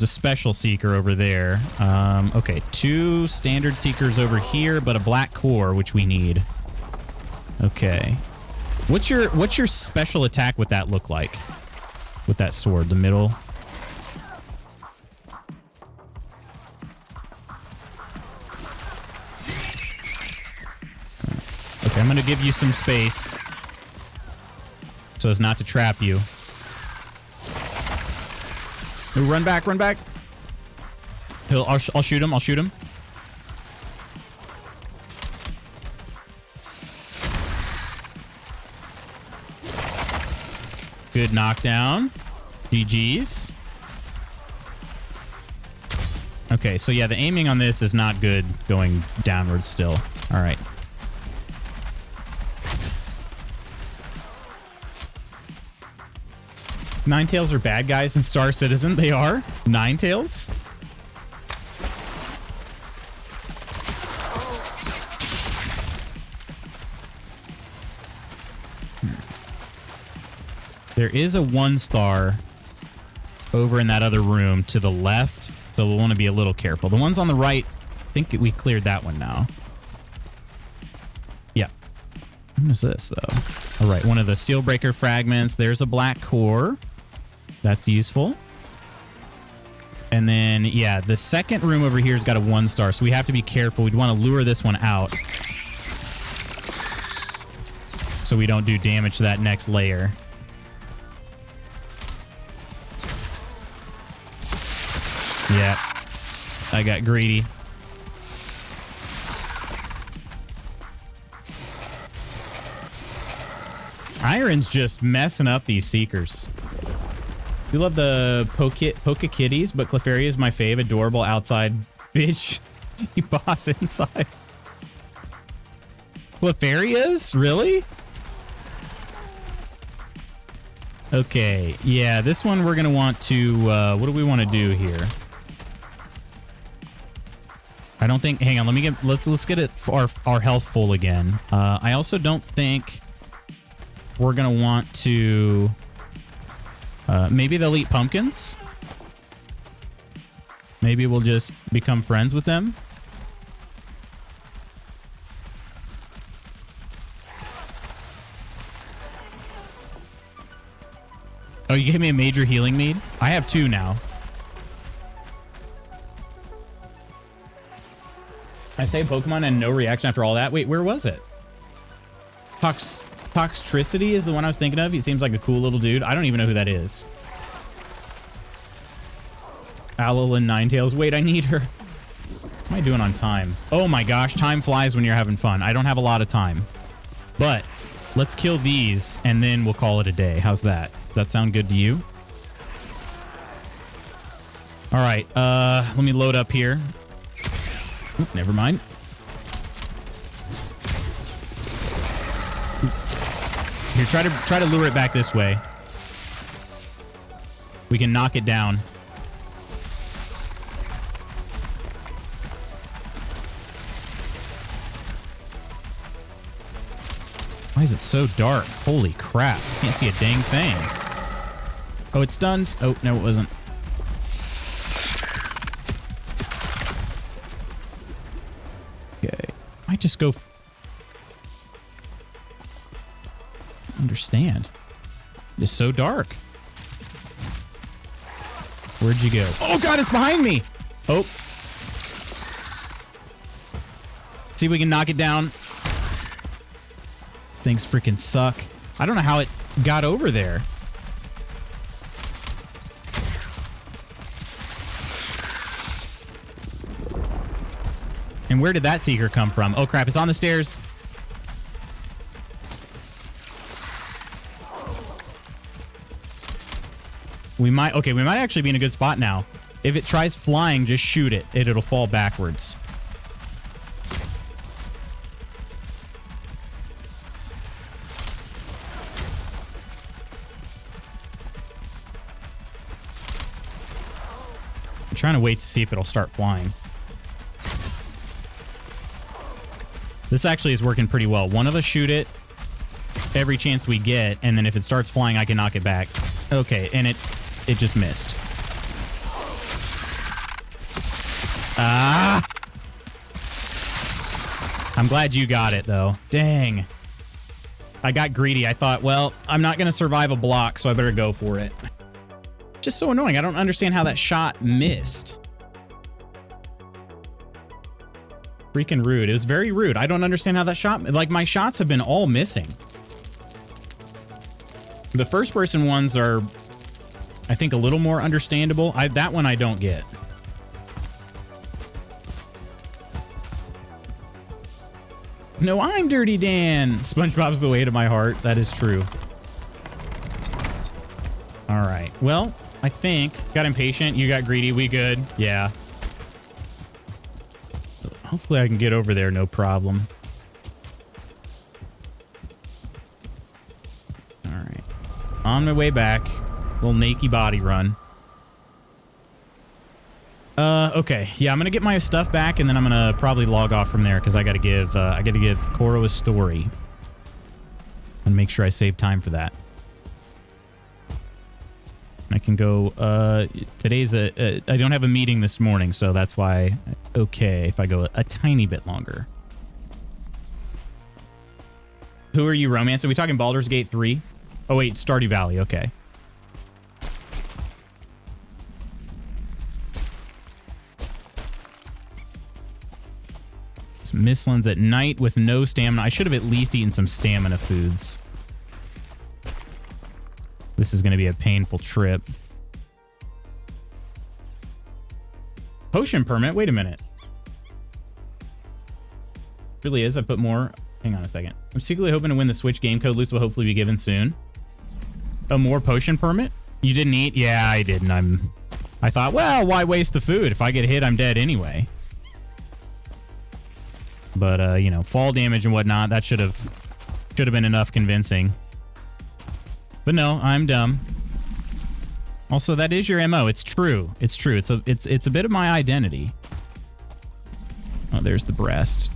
special seeker over there. Okay, 2 standard seekers over here, but a black core, which we need. Okay. What's your special attack with that look like? With that sword, the middle. Okay, I'm going to give you some space so as not to trap you. Ooh, run back, run back. I'll shoot him, I'll shoot him. Good knockdown. GG's. Okay, so yeah, the aiming on this is not good going downwards still. All right. Ninetales are bad guys in Star Citizen. They are? Ninetales? There is a 1-star over in that other room to the left, so we'll want to be a little careful. The ones on the right, I think we cleared that one now. Yeah. What is this, though? All right, one of the seal breaker fragments. There's a black core. That's useful. And then, yeah, the second room over here has got a 1-star, so we have to be careful. We'd want to lure this one out so we don't do damage to that next layer. Yeah, I got greedy. Iron's just messing up these seekers. We love the Poke Kitties, but Clefairy is my fave. Adorable outside, bitch. Boss inside. Clefairy is? Really? Okay, yeah, this one we're gonna want to, what do we want to do here? I don't think, hang on, let's get it our health full again. I also don't think we're gonna want to, maybe they'll eat pumpkins. Maybe we'll just become friends with them. Oh, you gave me a major healing mead? I have 2 now. I say Pokemon and no reaction after all that. Wait, where was it? Toxtricity is the one I was thinking of. He seems like a cool little dude. I don't even know who that is. Alolan Ninetales. Wait, I need her. What am I doing on time? Oh my gosh, time flies when you're having fun. I don't have a lot of time. But let's kill these and then we'll call it a day. How's that? Does that sound good to you? All right, let me load up here. Oop, never mind. Here, try to lure it back this way. We can knock it down. Why is it so dark? Holy crap. Can't see a dang thing. Oh, it's stunned. Oh, no, it wasn't. Okay. Might just go... Understand. It's so dark. Where'd you go? Oh, God, it's behind me. Oh. See if we can knock it down. Things freaking suck. I don't know how it got over there. And where did that seeker come from? Oh crap, it's on the stairs. We might actually be in a good spot now. If it tries flying, just shoot it. It'll fall backwards. I'm trying to wait to see if it'll start flying. This actually is working pretty well. One of us shoot it every chance we get, and then if it starts flying, I can knock it back. Okay, and it just missed. Ah! I'm glad you got it, though. Dang. I got greedy. I thought, well, I'm not going to survive a block, so I better go for it. Just so annoying. I don't understand how that shot missed. Freaking rude. It was very rude. I don't understand how that shot... Like, my shots have been all missing. The first-person ones are, I think, a little more understandable. That one I don't get. No, I'm Dirty Dan. SpongeBob's the way to my heart. That is true. All right. Well, I think... Got impatient. You got greedy. We good. Yeah. Hopefully I can get over there, no problem. All right. On my way back. Little naked body run. Okay. Yeah, I'm gonna get my stuff back, and then I'm gonna probably log off from there because I gotta give Koro a story. And make sure I save time for that. I can go, today's I don't have a meeting this morning, so that's why, okay, if I go a tiny bit longer. Who are you romancing? Are we talking Baldur's Gate 3? Oh, wait, Stardew Valley, okay. It's Mistlands at night with no stamina. I should have at least eaten some stamina foods. This is going to be a painful trip. Potion permit? Wait a minute. Really is. I put more. Hang on a second. I'm secretly hoping to win the Switch game code. Loose will hopefully be given soon. A more potion permit? You didn't eat? Yeah, I didn't. I thought, well, why waste the food? If I get hit, I'm dead anyway. But, you know, fall damage and whatnot, that should have been enough convincing. But no, I'm dumb. Also, that is your MO. It's true. It's true. It's a bit of my identity. Oh, there's the breast.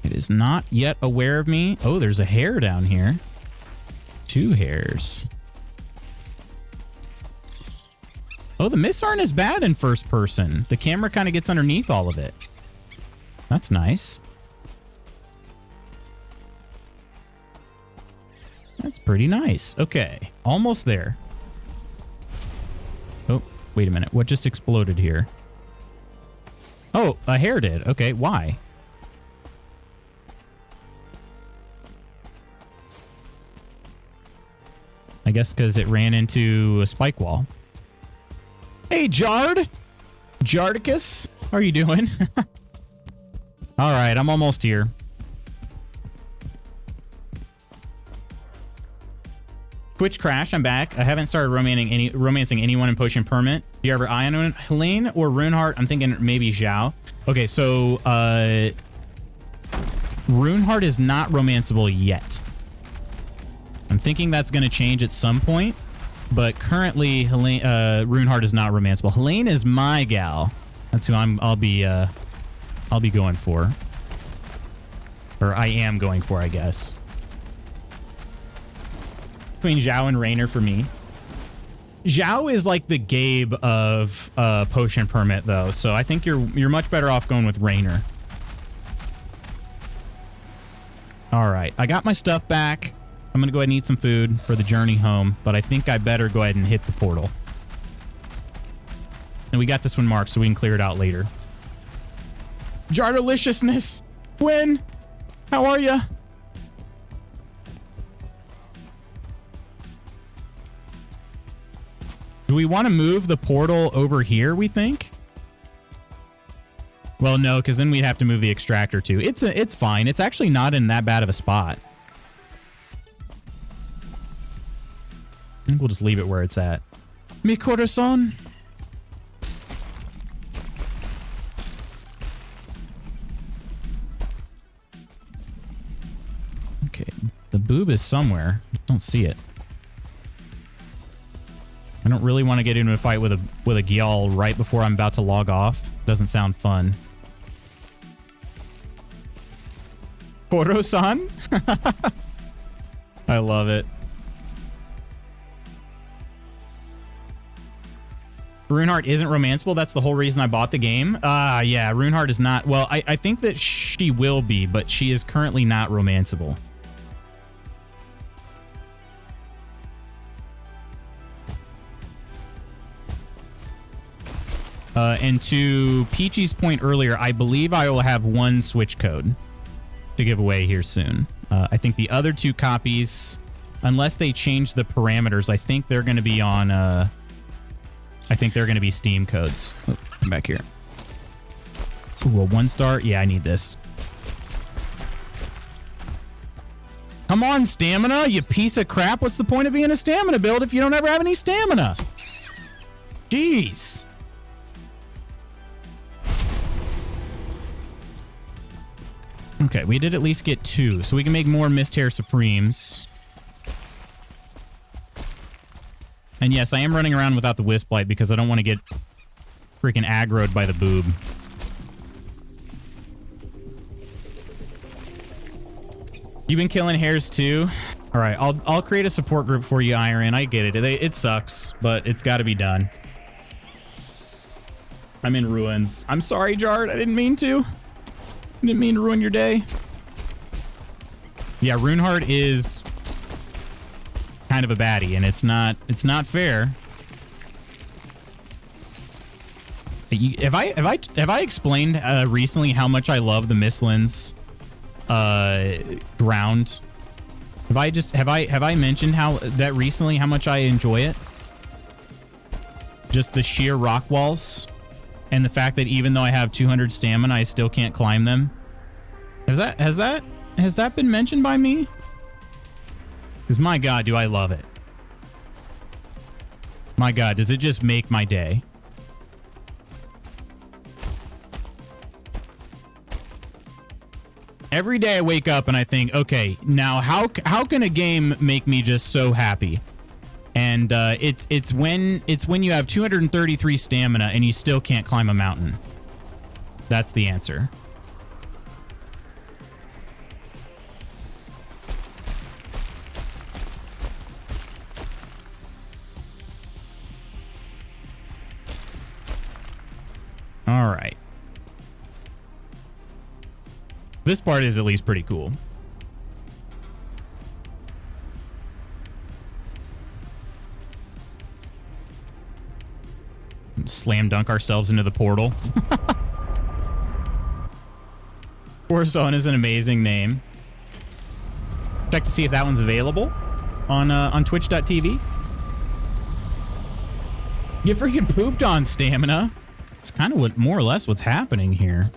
It is not yet aware of me. Oh, there's a hair down here. 2 hairs. Oh, the mists aren't as bad in first person. The camera kind of gets underneath all of it. That's nice. That's pretty nice. Okay. Almost there. Oh, wait a minute. What just exploded here? Oh, a hair did. Okay, why? I guess because it ran into a spike wall. Hey, Jard! Jardicus? How are you doing? All right, I'm almost here. Twitch crash, I'm back. I haven't started romancing anyone in Potion Permit. Do you ever eye on Helene or Runeheart? I'm thinking maybe Zhao. Okay, so Runeheart is not romanceable yet. I'm thinking that's going to change at some point, but currently Helene, Runeheart is not romanceable. Helene is my gal. That's who I'll be going for. Or I am going for, I guess. Between Zhao and Raynor for me. Zhao is like the Gabe of Potion Permit, though, so I think you're much better off going with Raynor. All right, I got my stuff back. I'm gonna go ahead and eat some food for the journey home, but I think I better go ahead and hit the portal. And we got this one marked, so we can clear it out later. Jardeliciousness, Gwen, how are ya? Do we want to move the portal over here, we think? Well, no, because then we'd have to move the extractor too. It's fine. It's actually not in that bad of a spot. I think we'll just leave it where it's at. Mi corazón. Okay, the boob is somewhere. I don't see it. I don't really want to get into a fight with a Gyal right before I'm about to log off. Doesn't sound fun. Koro-san? I love it. Runeheart isn't romanceable. That's the whole reason I bought the game. Yeah, Runeheart is not. Well, I think that she will be, but she is currently not romanceable. And to Peachy's point earlier, I believe I will have one Switch code to give away here soon. I think the other 2 copies, unless they change the parameters, I think they're going to be on... I think they're going to be Steam codes. Oh, come back here. Ooh, a 1-star? Yeah, I need this. Come on, stamina, you piece of crap. What's the point of being a stamina build if you don't ever have any stamina? Jeez. Okay, we did at least get 2, so we can make more Misthair Supremes. And yes, I am running around without the Wisp Light because I don't want to get freaking aggroed by the boob. You've been killing hares too? All right, I'll create a support group for you, Iron. I get it. It sucks, but it's got to be done. I'm in ruins. I'm sorry, Jard. I didn't mean to. I didn't mean to ruin your day. Yeah, Runeheart is kind of a baddie, and it's not fair. Have I explained recently how much I love the Mistlands ground? Have I mentioned how much I enjoy it? Just the sheer rock walls and the fact that even though I have 200 stamina, I still can't climb them. Has that been mentioned by me? Because my God, do I love it. My God, does it just make my day? Every day I wake up and I think, okay, now how can a game make me just so happy? And it's when you have 233 stamina and you still can't climb a mountain. That's the answer. All right. This part is at least pretty cool. Slam dunk ourselves into the portal. Warzone is an amazing name. Check to see if that one's available on twitch.tv. You freaking pooped on stamina. It's kind of more or less what's happening here.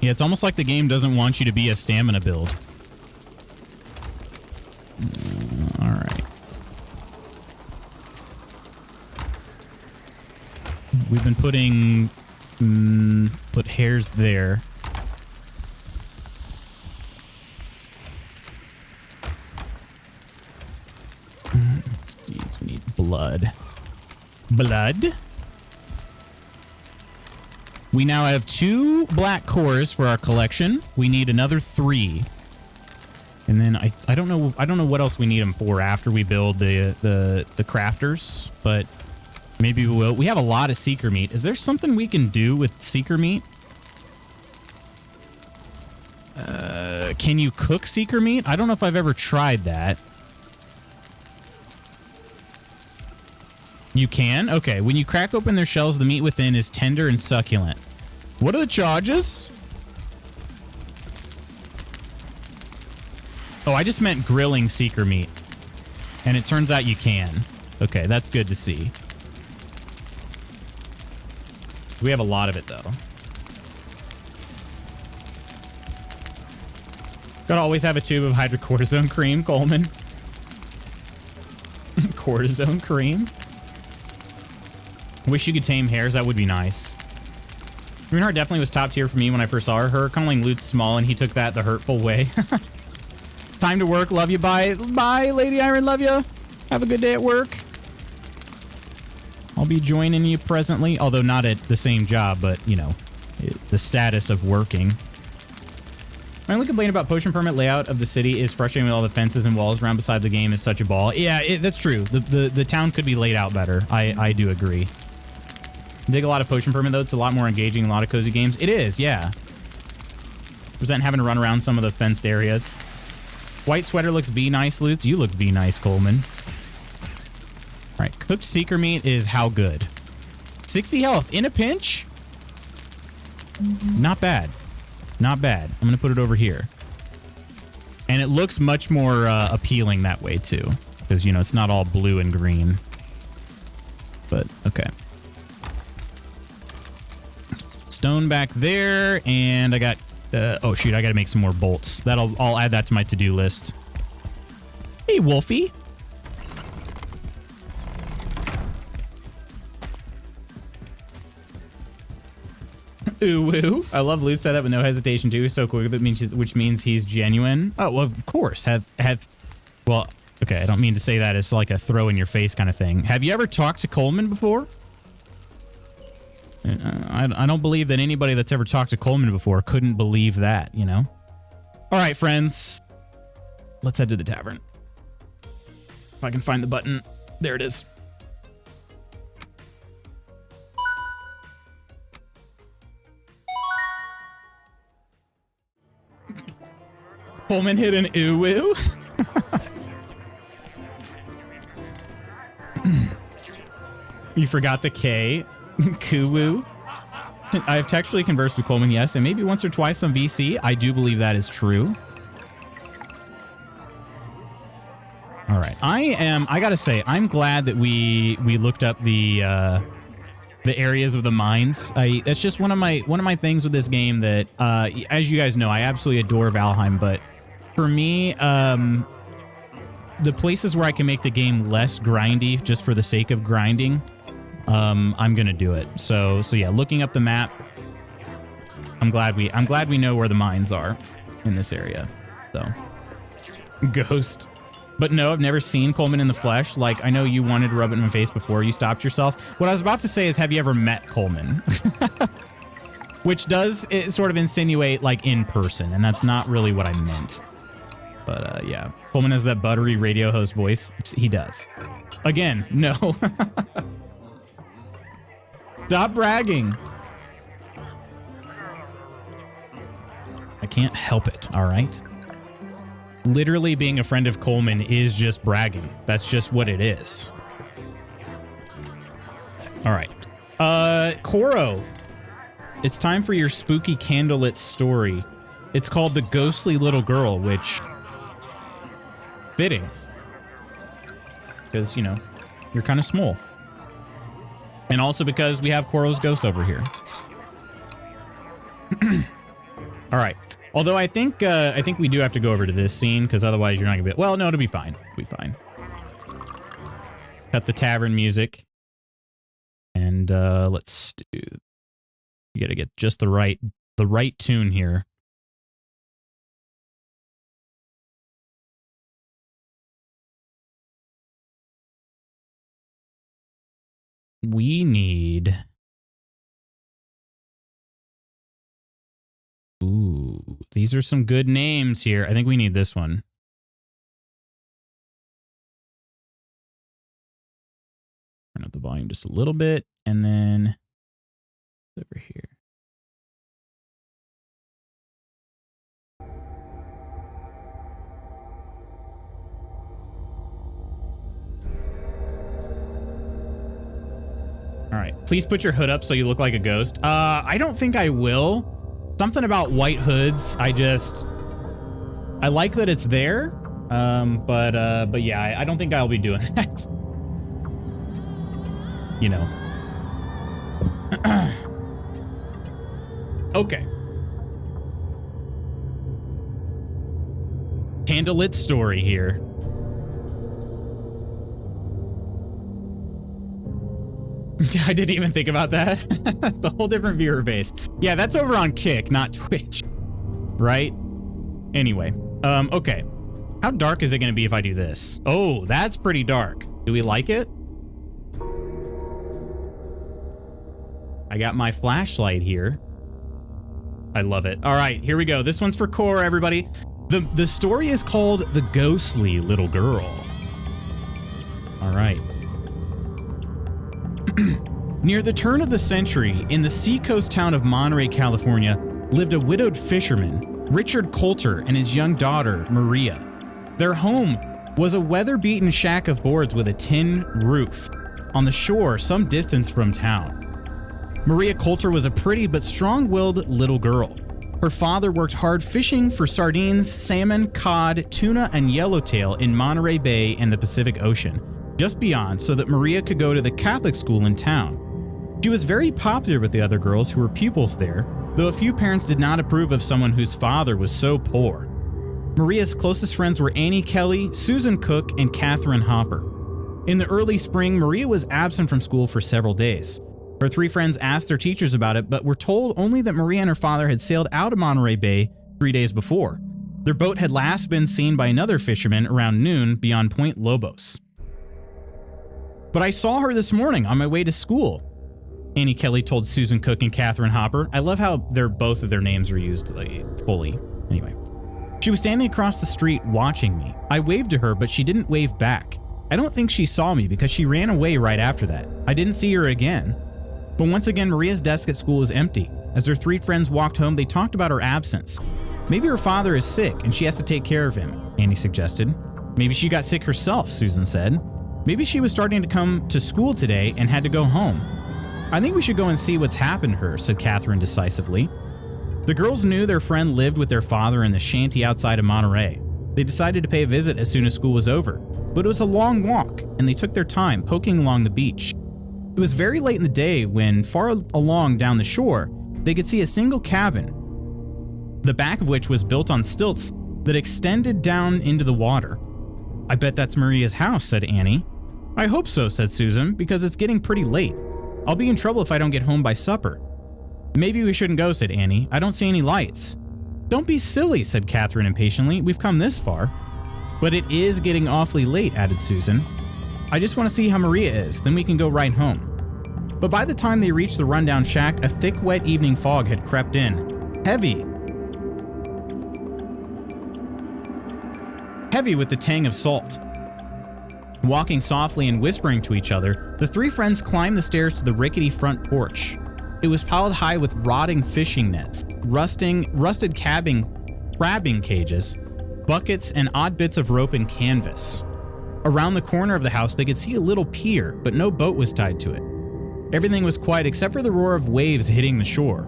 Yeah, it's almost like the game doesn't want you to be a stamina build. All right. We've been putting... put hairs there. We need blood. Blood? We now have 2 black cores for our collection. We need another 3. And then I don't know what else we need them for after we build the crafters, but maybe we will. We have a lot of seeker meat. Is there something we can do with seeker meat? Can you cook seeker meat? I don't know if I've ever tried that. You can? Okay. When you crack open their shells, the meat within is tender and succulent. What are the charges? Oh, I just meant grilling seeker meat. And it turns out you can. Okay, that's good to see. We have a lot of it, though. Gotta always have a tube of hydrocortisone cream, Coleman. Cortisone cream? Wish you could tame hares. That would be nice. Runeheart definitely was top tier for me when I first saw her. Her tunneling loot small, and he took that the hurtful way. Time to work. Love you. Bye. Bye, Lady Iron. Love you. Have a good day at work. I'll be joining you presently, although not at the same job, but, you know, the status of working. My only complaint about potion permit layout of the city is frustrating with all the fences and walls around beside the game is such a ball. Yeah, that's true. The town could be laid out better. I do agree. Dig a lot of potion permit, though. It's a lot more engaging, a lot of cozy games. It is, yeah. Resent having to run around some of the fenced areas. White sweater looks B-nice, Lutz. You look B-nice, Coleman. All right, cooked seeker meat is how good? 60 health in a pinch? Not bad. Not bad. I'm going to put it over here. And it looks much more appealing that way, too. Because, you know, it's not all blue and green. But, okay. Stone back there. And I got... oh, shoot. I got to make some more bolts. I'll add that to my to-do list. Hey, Wolfie. Ooh, woo. I love Loot said that with no hesitation too. So quick, which means he's genuine. Oh, well, of course. Well, okay. I don't mean to say that as like a throw in your face kind of thing. Have you ever talked to Coleman before? I don't believe that anybody that's ever talked to Coleman before couldn't believe that, you know? All right, friends. Let's head to the tavern. If I can find the button. There it is. Coleman hit an ooh-woo. You forgot the K. Kuwoo. I've textually conversed with Coleman, yes, and maybe once or twice on VC. I do believe that is true. All right. I gotta say, I'm glad that we looked up the areas of the mines. That's just one of my things with this game that, as you guys know, I absolutely adore Valheim, but for me, the places where I can make the game less grindy just for the sake of grinding, I'm gonna do it. So yeah, looking up the map, I'm glad we know where the mines are in this area. So Ghost. But no, I've never seen Coleman in the flesh. Like, I know you wanted to rub it in my face before. You stopped yourself. What I was about to say is, have you ever met Coleman? Which does sort of insinuate, like, in person. And that's not really what I meant. But, yeah. Coleman has that buttery radio host voice. He does. Again, no. Stop bragging. I can't help it, all right? Literally being a friend of Coleman is just bragging. That's just what it is. All right. Koro. It's time for your spooky candlelit story. It's called The Ghostly Little Girl, which... fitting. Because, you know, you're kind of small. And also because we have Koro's ghost over here. All right. Although I think we do have to go over to this scene, because otherwise you're not gonna be... Well, no, it'll be fine. It'll be fine. Cut the tavern music. And let's do... You gotta get just the right tune here. We need... Ooh, these are some good names here. I think we need this one. Turn up the volume just a little bit, and then over here. All right, please put your hood up so you look like a ghost. I don't think I will. Something about white hoods, I like that it's there, but yeah, I don't think I'll be doing that. You know. Okay. Candlelit story here. I didn't even think about that. It's a whole different viewer base. Yeah, that's over on Kick, not Twitch. Right? Anyway. Okay. How dark is it going to be if I do this? Oh, that's pretty dark. Do we like it? I got my flashlight here. I love it. All right, here we go. This one's for Core, everybody. The story is called The Ghostly Little Girl. All right. Near the turn of the century, in the seacoast town of Monterey, California, lived a widowed fisherman, Richard Coulter, and his young daughter, Maria. Their home was a weather-beaten shack of boards with a tin roof on the shore some distance from town. Maria Coulter was a pretty but strong-willed little girl. Her father worked hard fishing for sardines, salmon, cod, tuna, and yellowtail in Monterey Bay and the Pacific Ocean, just beyond, so that Maria could go to the Catholic school in town. She was very popular with the other girls who were pupils there, though a few parents did not approve of someone whose father was so poor. Maria's closest friends were Annie Kelly, Susan Cook, and Catherine Hopper. In the early spring, Maria was absent from school for several days. Her three friends asked their teachers about it, but were told only that Maria and her father had sailed out of Monterey Bay 3 days before. Their boat had last been seen by another fisherman around noon beyond Point Lobos. "But I saw her this morning on my way to school," Annie Kelly told Susan Cook and Catherine Hopper. I love how both of their names are used fully. Anyway. "She was standing across the street watching me. I waved to her, but she didn't wave back. I don't think she saw me because she ran away right after that. I didn't see her again." But once again, Maria's desk at school was empty. As their three friends walked home, they talked about her absence. "Maybe her father is sick and she has to take care of him," Annie suggested. "Maybe she got sick herself," Susan said. "Maybe she was starting to come to school today and had to go home." "I think we should go and see what's happened to her," said Catherine decisively. The girls knew their friend lived with their father in the shanty outside of Monterey. They decided to pay a visit as soon as school was over, but it was a long walk, and they took their time poking along the beach. It was very late in the day when, far along down the shore, they could see a single cabin, the back of which was built on stilts that extended down into the water. "I bet that's Maria's house," said Annie. "I hope so," said Susan, "because it's getting pretty late. I'll be in trouble if I don't get home by supper." "Maybe we shouldn't go," said Annie. "I don't see any lights." "Don't be silly," said Catherine impatiently. "We've come this far." "But it is getting awfully late," added Susan. "I just want to see how Maria is, then we can go right home." But by the time they reached the rundown shack, a thick, wet evening fog had crept in. Heavy with the tang of salt. Walking softly and whispering to each other, the three friends climbed the stairs to the rickety front porch. It was piled high with rotting fishing nets, rusted crabbing cages, buckets, and odd bits of rope and canvas. Around the corner of the house, they could see a little pier, but no boat was tied to it. Everything was quiet except for the roar of waves hitting the shore.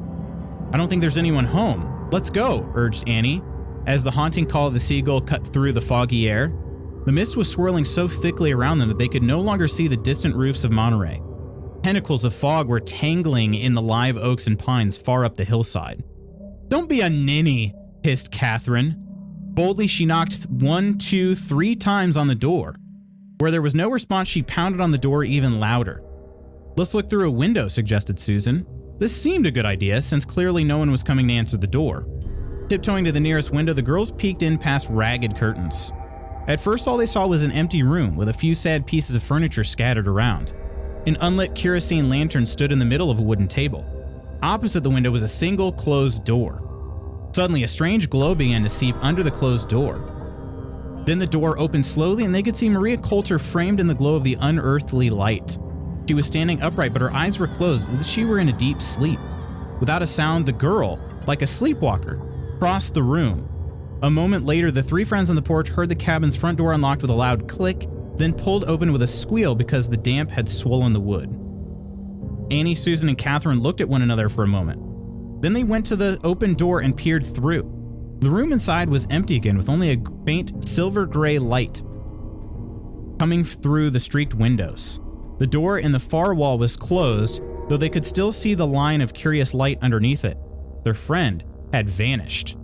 "I don't think there's anyone home. Let's go," urged Annie, as the haunting call of the seagull cut through the foggy air. The mist was swirling so thickly around them that they could no longer see the distant roofs of Monterey. Tentacles of fog were tangling in the live oaks and pines far up the hillside. "Don't be a ninny," hissed Catherine. Boldly, she knocked 1, 2, 3 times on the door. Where there was no response, she pounded on the door even louder. "Let's look through a window," suggested Susan. This seemed a good idea, since clearly no one was coming to answer the door. Tiptoeing to the nearest window, the girls peeked in past ragged curtains. At first, all they saw was an empty room with a few sad pieces of furniture scattered around. An unlit kerosene lantern stood in the middle of a wooden table. Opposite the window was a single closed door. Suddenly, a strange glow began to seep under the closed door. Then the door opened slowly and they could see Maria Coulter framed in the glow of the unearthly light. She was standing upright, but her eyes were closed as if she were in a deep sleep. Without a sound, the girl, like a sleepwalker, crossed the room. A moment later, the three friends on the porch heard the cabin's front door unlocked with a loud click, then pulled open with a squeal because the damp had swollen the wood. Annie, Susan, and Catherine looked at one another for a moment. Then they went to the open door and peered through. The room inside was empty again, with only a faint silver-gray light coming through the streaked windows. The door in the far wall was closed, though they could still see the line of curious light underneath it. Their friend had vanished.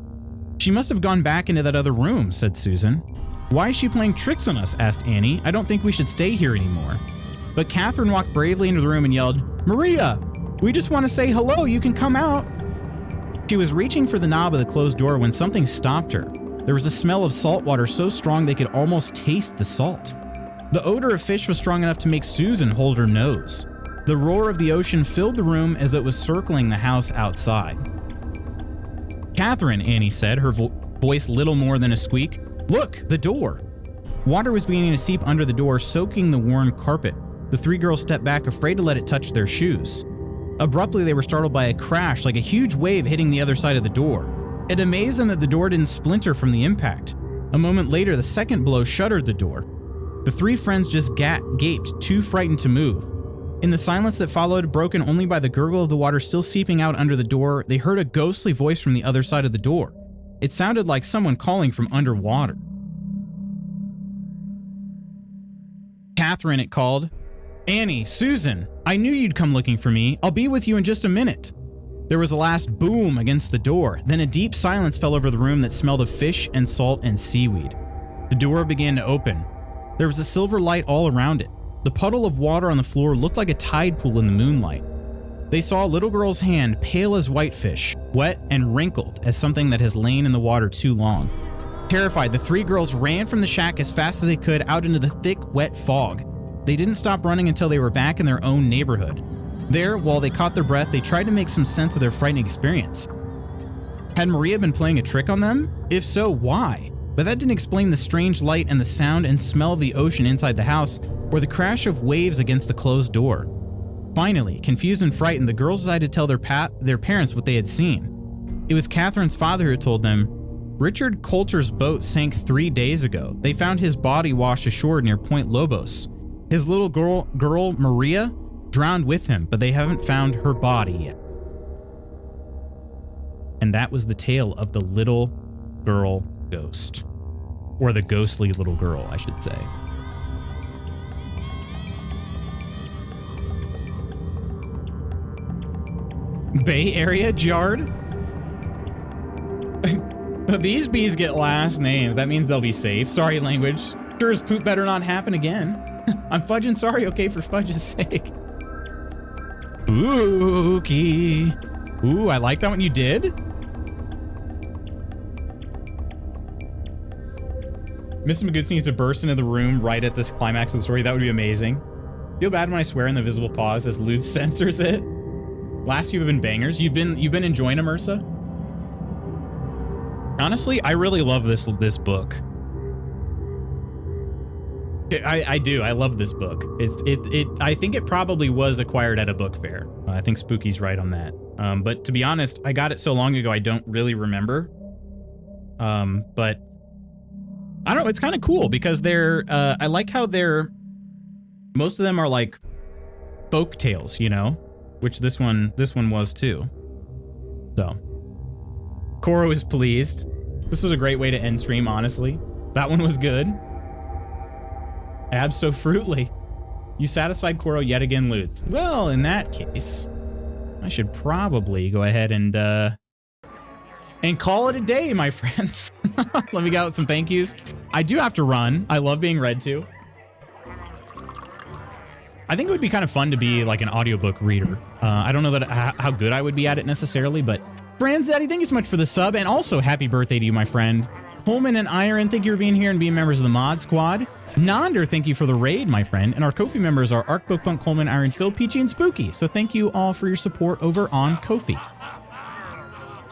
"She must have gone back into that other room," said Susan. "Why is she playing tricks on us?" asked Annie. "I don't think we should stay here anymore." But Catherine walked bravely into the room and yelled, "Maria, we just want to say hello. You can come out." She was reaching for the knob of the closed door when something stopped her. There was a smell of salt water so strong they could almost taste the salt. The odor of fish was strong enough to make Susan hold her nose. The roar of the ocean filled the room as it was circling the house outside. "Catherine," Annie said, her voice little more than a squeak. "Look, the door." Water was beginning to seep under the door, soaking the worn carpet. The three girls stepped back, afraid to let it touch their shoes. Abruptly, they were startled by a crash, like a huge wave hitting the other side of the door. It amazed them that the door didn't splinter from the impact. A moment later, the second blow shuttered the door. The three friends just gaped, too frightened to move. In the silence that followed, broken only by the gurgle of the water still seeping out under the door, they heard a ghostly voice from the other side of the door. It sounded like someone calling from underwater. "Catherine," it called. "Annie, Susan, I knew you'd come looking for me. I'll be with you in just a minute." There was a last boom against the door. Then a deep silence fell over the room that smelled of fish and salt and seaweed. The door began to open. There was a silver light all around it. The puddle of water on the floor looked like a tide pool in the moonlight. They saw a little girl's hand, pale as whitefish, wet and wrinkled as something that has lain in the water too long. Terrified, the three girls ran from the shack as fast as they could out into the thick, wet fog. They didn't stop running until they were back in their own neighborhood. There, while they caught their breath, they tried to make some sense of their frightening experience. Had Maria been playing a trick on them? If so, why? But that didn't explain the strange light and the sound and smell of the ocean inside the house, or the crash of waves against the closed door. Finally, confused and frightened, the girls decided to tell their parents what they had seen. It was Catherine's father who told them, "Richard Coulter's boat sank 3 days ago. They found his body washed ashore near Point Lobos. His little girl Maria, drowned with him, but they haven't found her body yet." And that was the tale of the little girl ghost. Or the ghostly little girl, I should say. Bay Area Jard? These bees get last names. That means they'll be safe. Sorry, language. Sure as poop better not happen again. I'm fudging sorry, okay, for fudge's sake. Spooky. Ooh, I like that one. You did? Mr. Magoots needs to burst into the room right at this climax of the story. That would be amazing. Feel bad when I swear in the visible pause as Lude censors it. Last few have been bangers. You've been enjoying them, Ursa? Honestly, I really love this book. I do. I love this book. I think it probably was acquired at a book fair. I think Spooky's right on that. But to be honest, I got it so long ago I don't really remember. But I don't know. It's kind of cool because they're. I like how they're. Most of them are like folk tales, you know, which this one was too. So, Koro is pleased. This was a great way to end stream. Honestly, that one was good. Abso-fruitly. You satisfied Koro yet again, Lutz. Well, in that case, I should probably go ahead and call it a day, my friends. Let me get out some thank yous. I do have to run. I love being read to. I think it would be kind of fun to be like an audiobook reader. I don't know that how good I would be at it necessarily, but Franz Daddy, thank you so much for the sub, and also happy birthday to you, my friend. Holman and Iron, thank you for being here and being members of the Mod Squad. Nonder, thank you for the raid, my friend. And our Ko-fi members are Ark, Bookpunk, Coleman, Iron, Phil, Peachy, and Spooky. So thank you all for your support over on Ko-fi.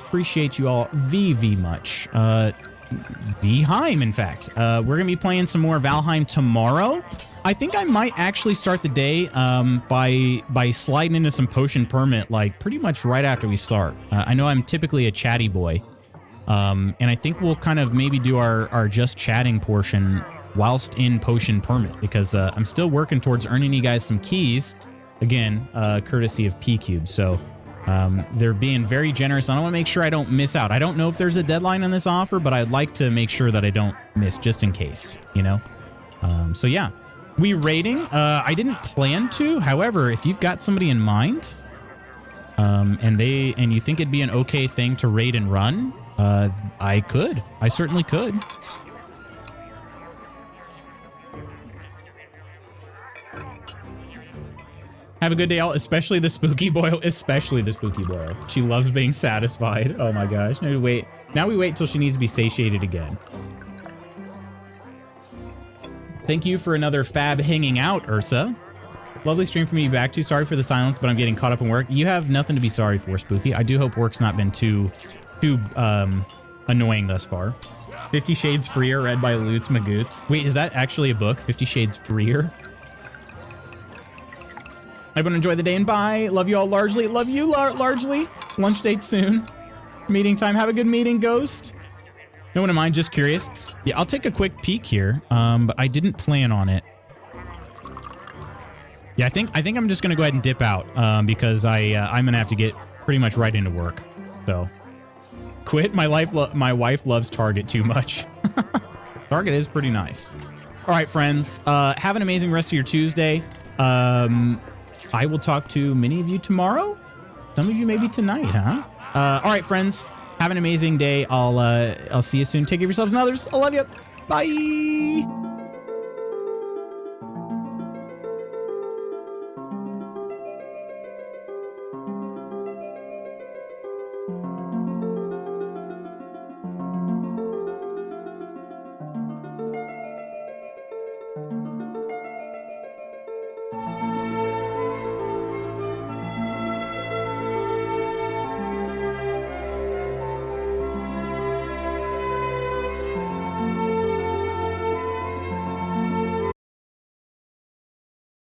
Appreciate you all very much. Valheim, in fact. We're going to be playing some more Valheim tomorrow. I think I might actually start the day by sliding into some potion permit, like pretty much right after we start. I know I'm typically a chatty boy. And I think we'll kind of maybe do our just chatting portion whilst in potion permit, because I'm still working towards earning you guys some keys, again, courtesy of P-Cube. So they're being very generous. I want to make sure I don't miss out. I don't know if there's a deadline on this offer, but I'd like to make sure that I don't miss just in case, you know? So yeah, we raiding. I didn't plan to. However, if you've got somebody in mind and you think it'd be an okay thing to raid and run, I certainly could. Have a good day, all, especially the spooky boil. Especially the spooky boil. She loves being satisfied. Oh my gosh. Now we wait till she needs to be satiated again. Thank you for another fab hanging out, Ursa. Lovely stream for me back to. Sorry for the silence, but I'm getting caught up in work. You have nothing to be sorry for, Spooky. I do hope work's not been too annoying thus far. 50 Shades Freer, read by Lutz Magoots. Wait, is that actually a book? 50 Shades Freer? Everyone enjoy the day and bye. Love you all largely. Love you largely. Lunch date soon. Meeting time. Have a good meeting, Ghost. No one in mind, just curious. Yeah, I'll take a quick peek here, but I didn't plan on it. Yeah, I think I'm just gonna go ahead and dip out because I'm gonna have to get pretty much right into work. So, quit. My wife loves Target too much. Target is pretty nice. All right, friends. Have an amazing rest of your Tuesday. I will talk to many of you tomorrow. Some of you maybe tonight, huh? All right, friends. Have an amazing day. I'll see you soon. Take care of yourselves and others. I love you. Bye.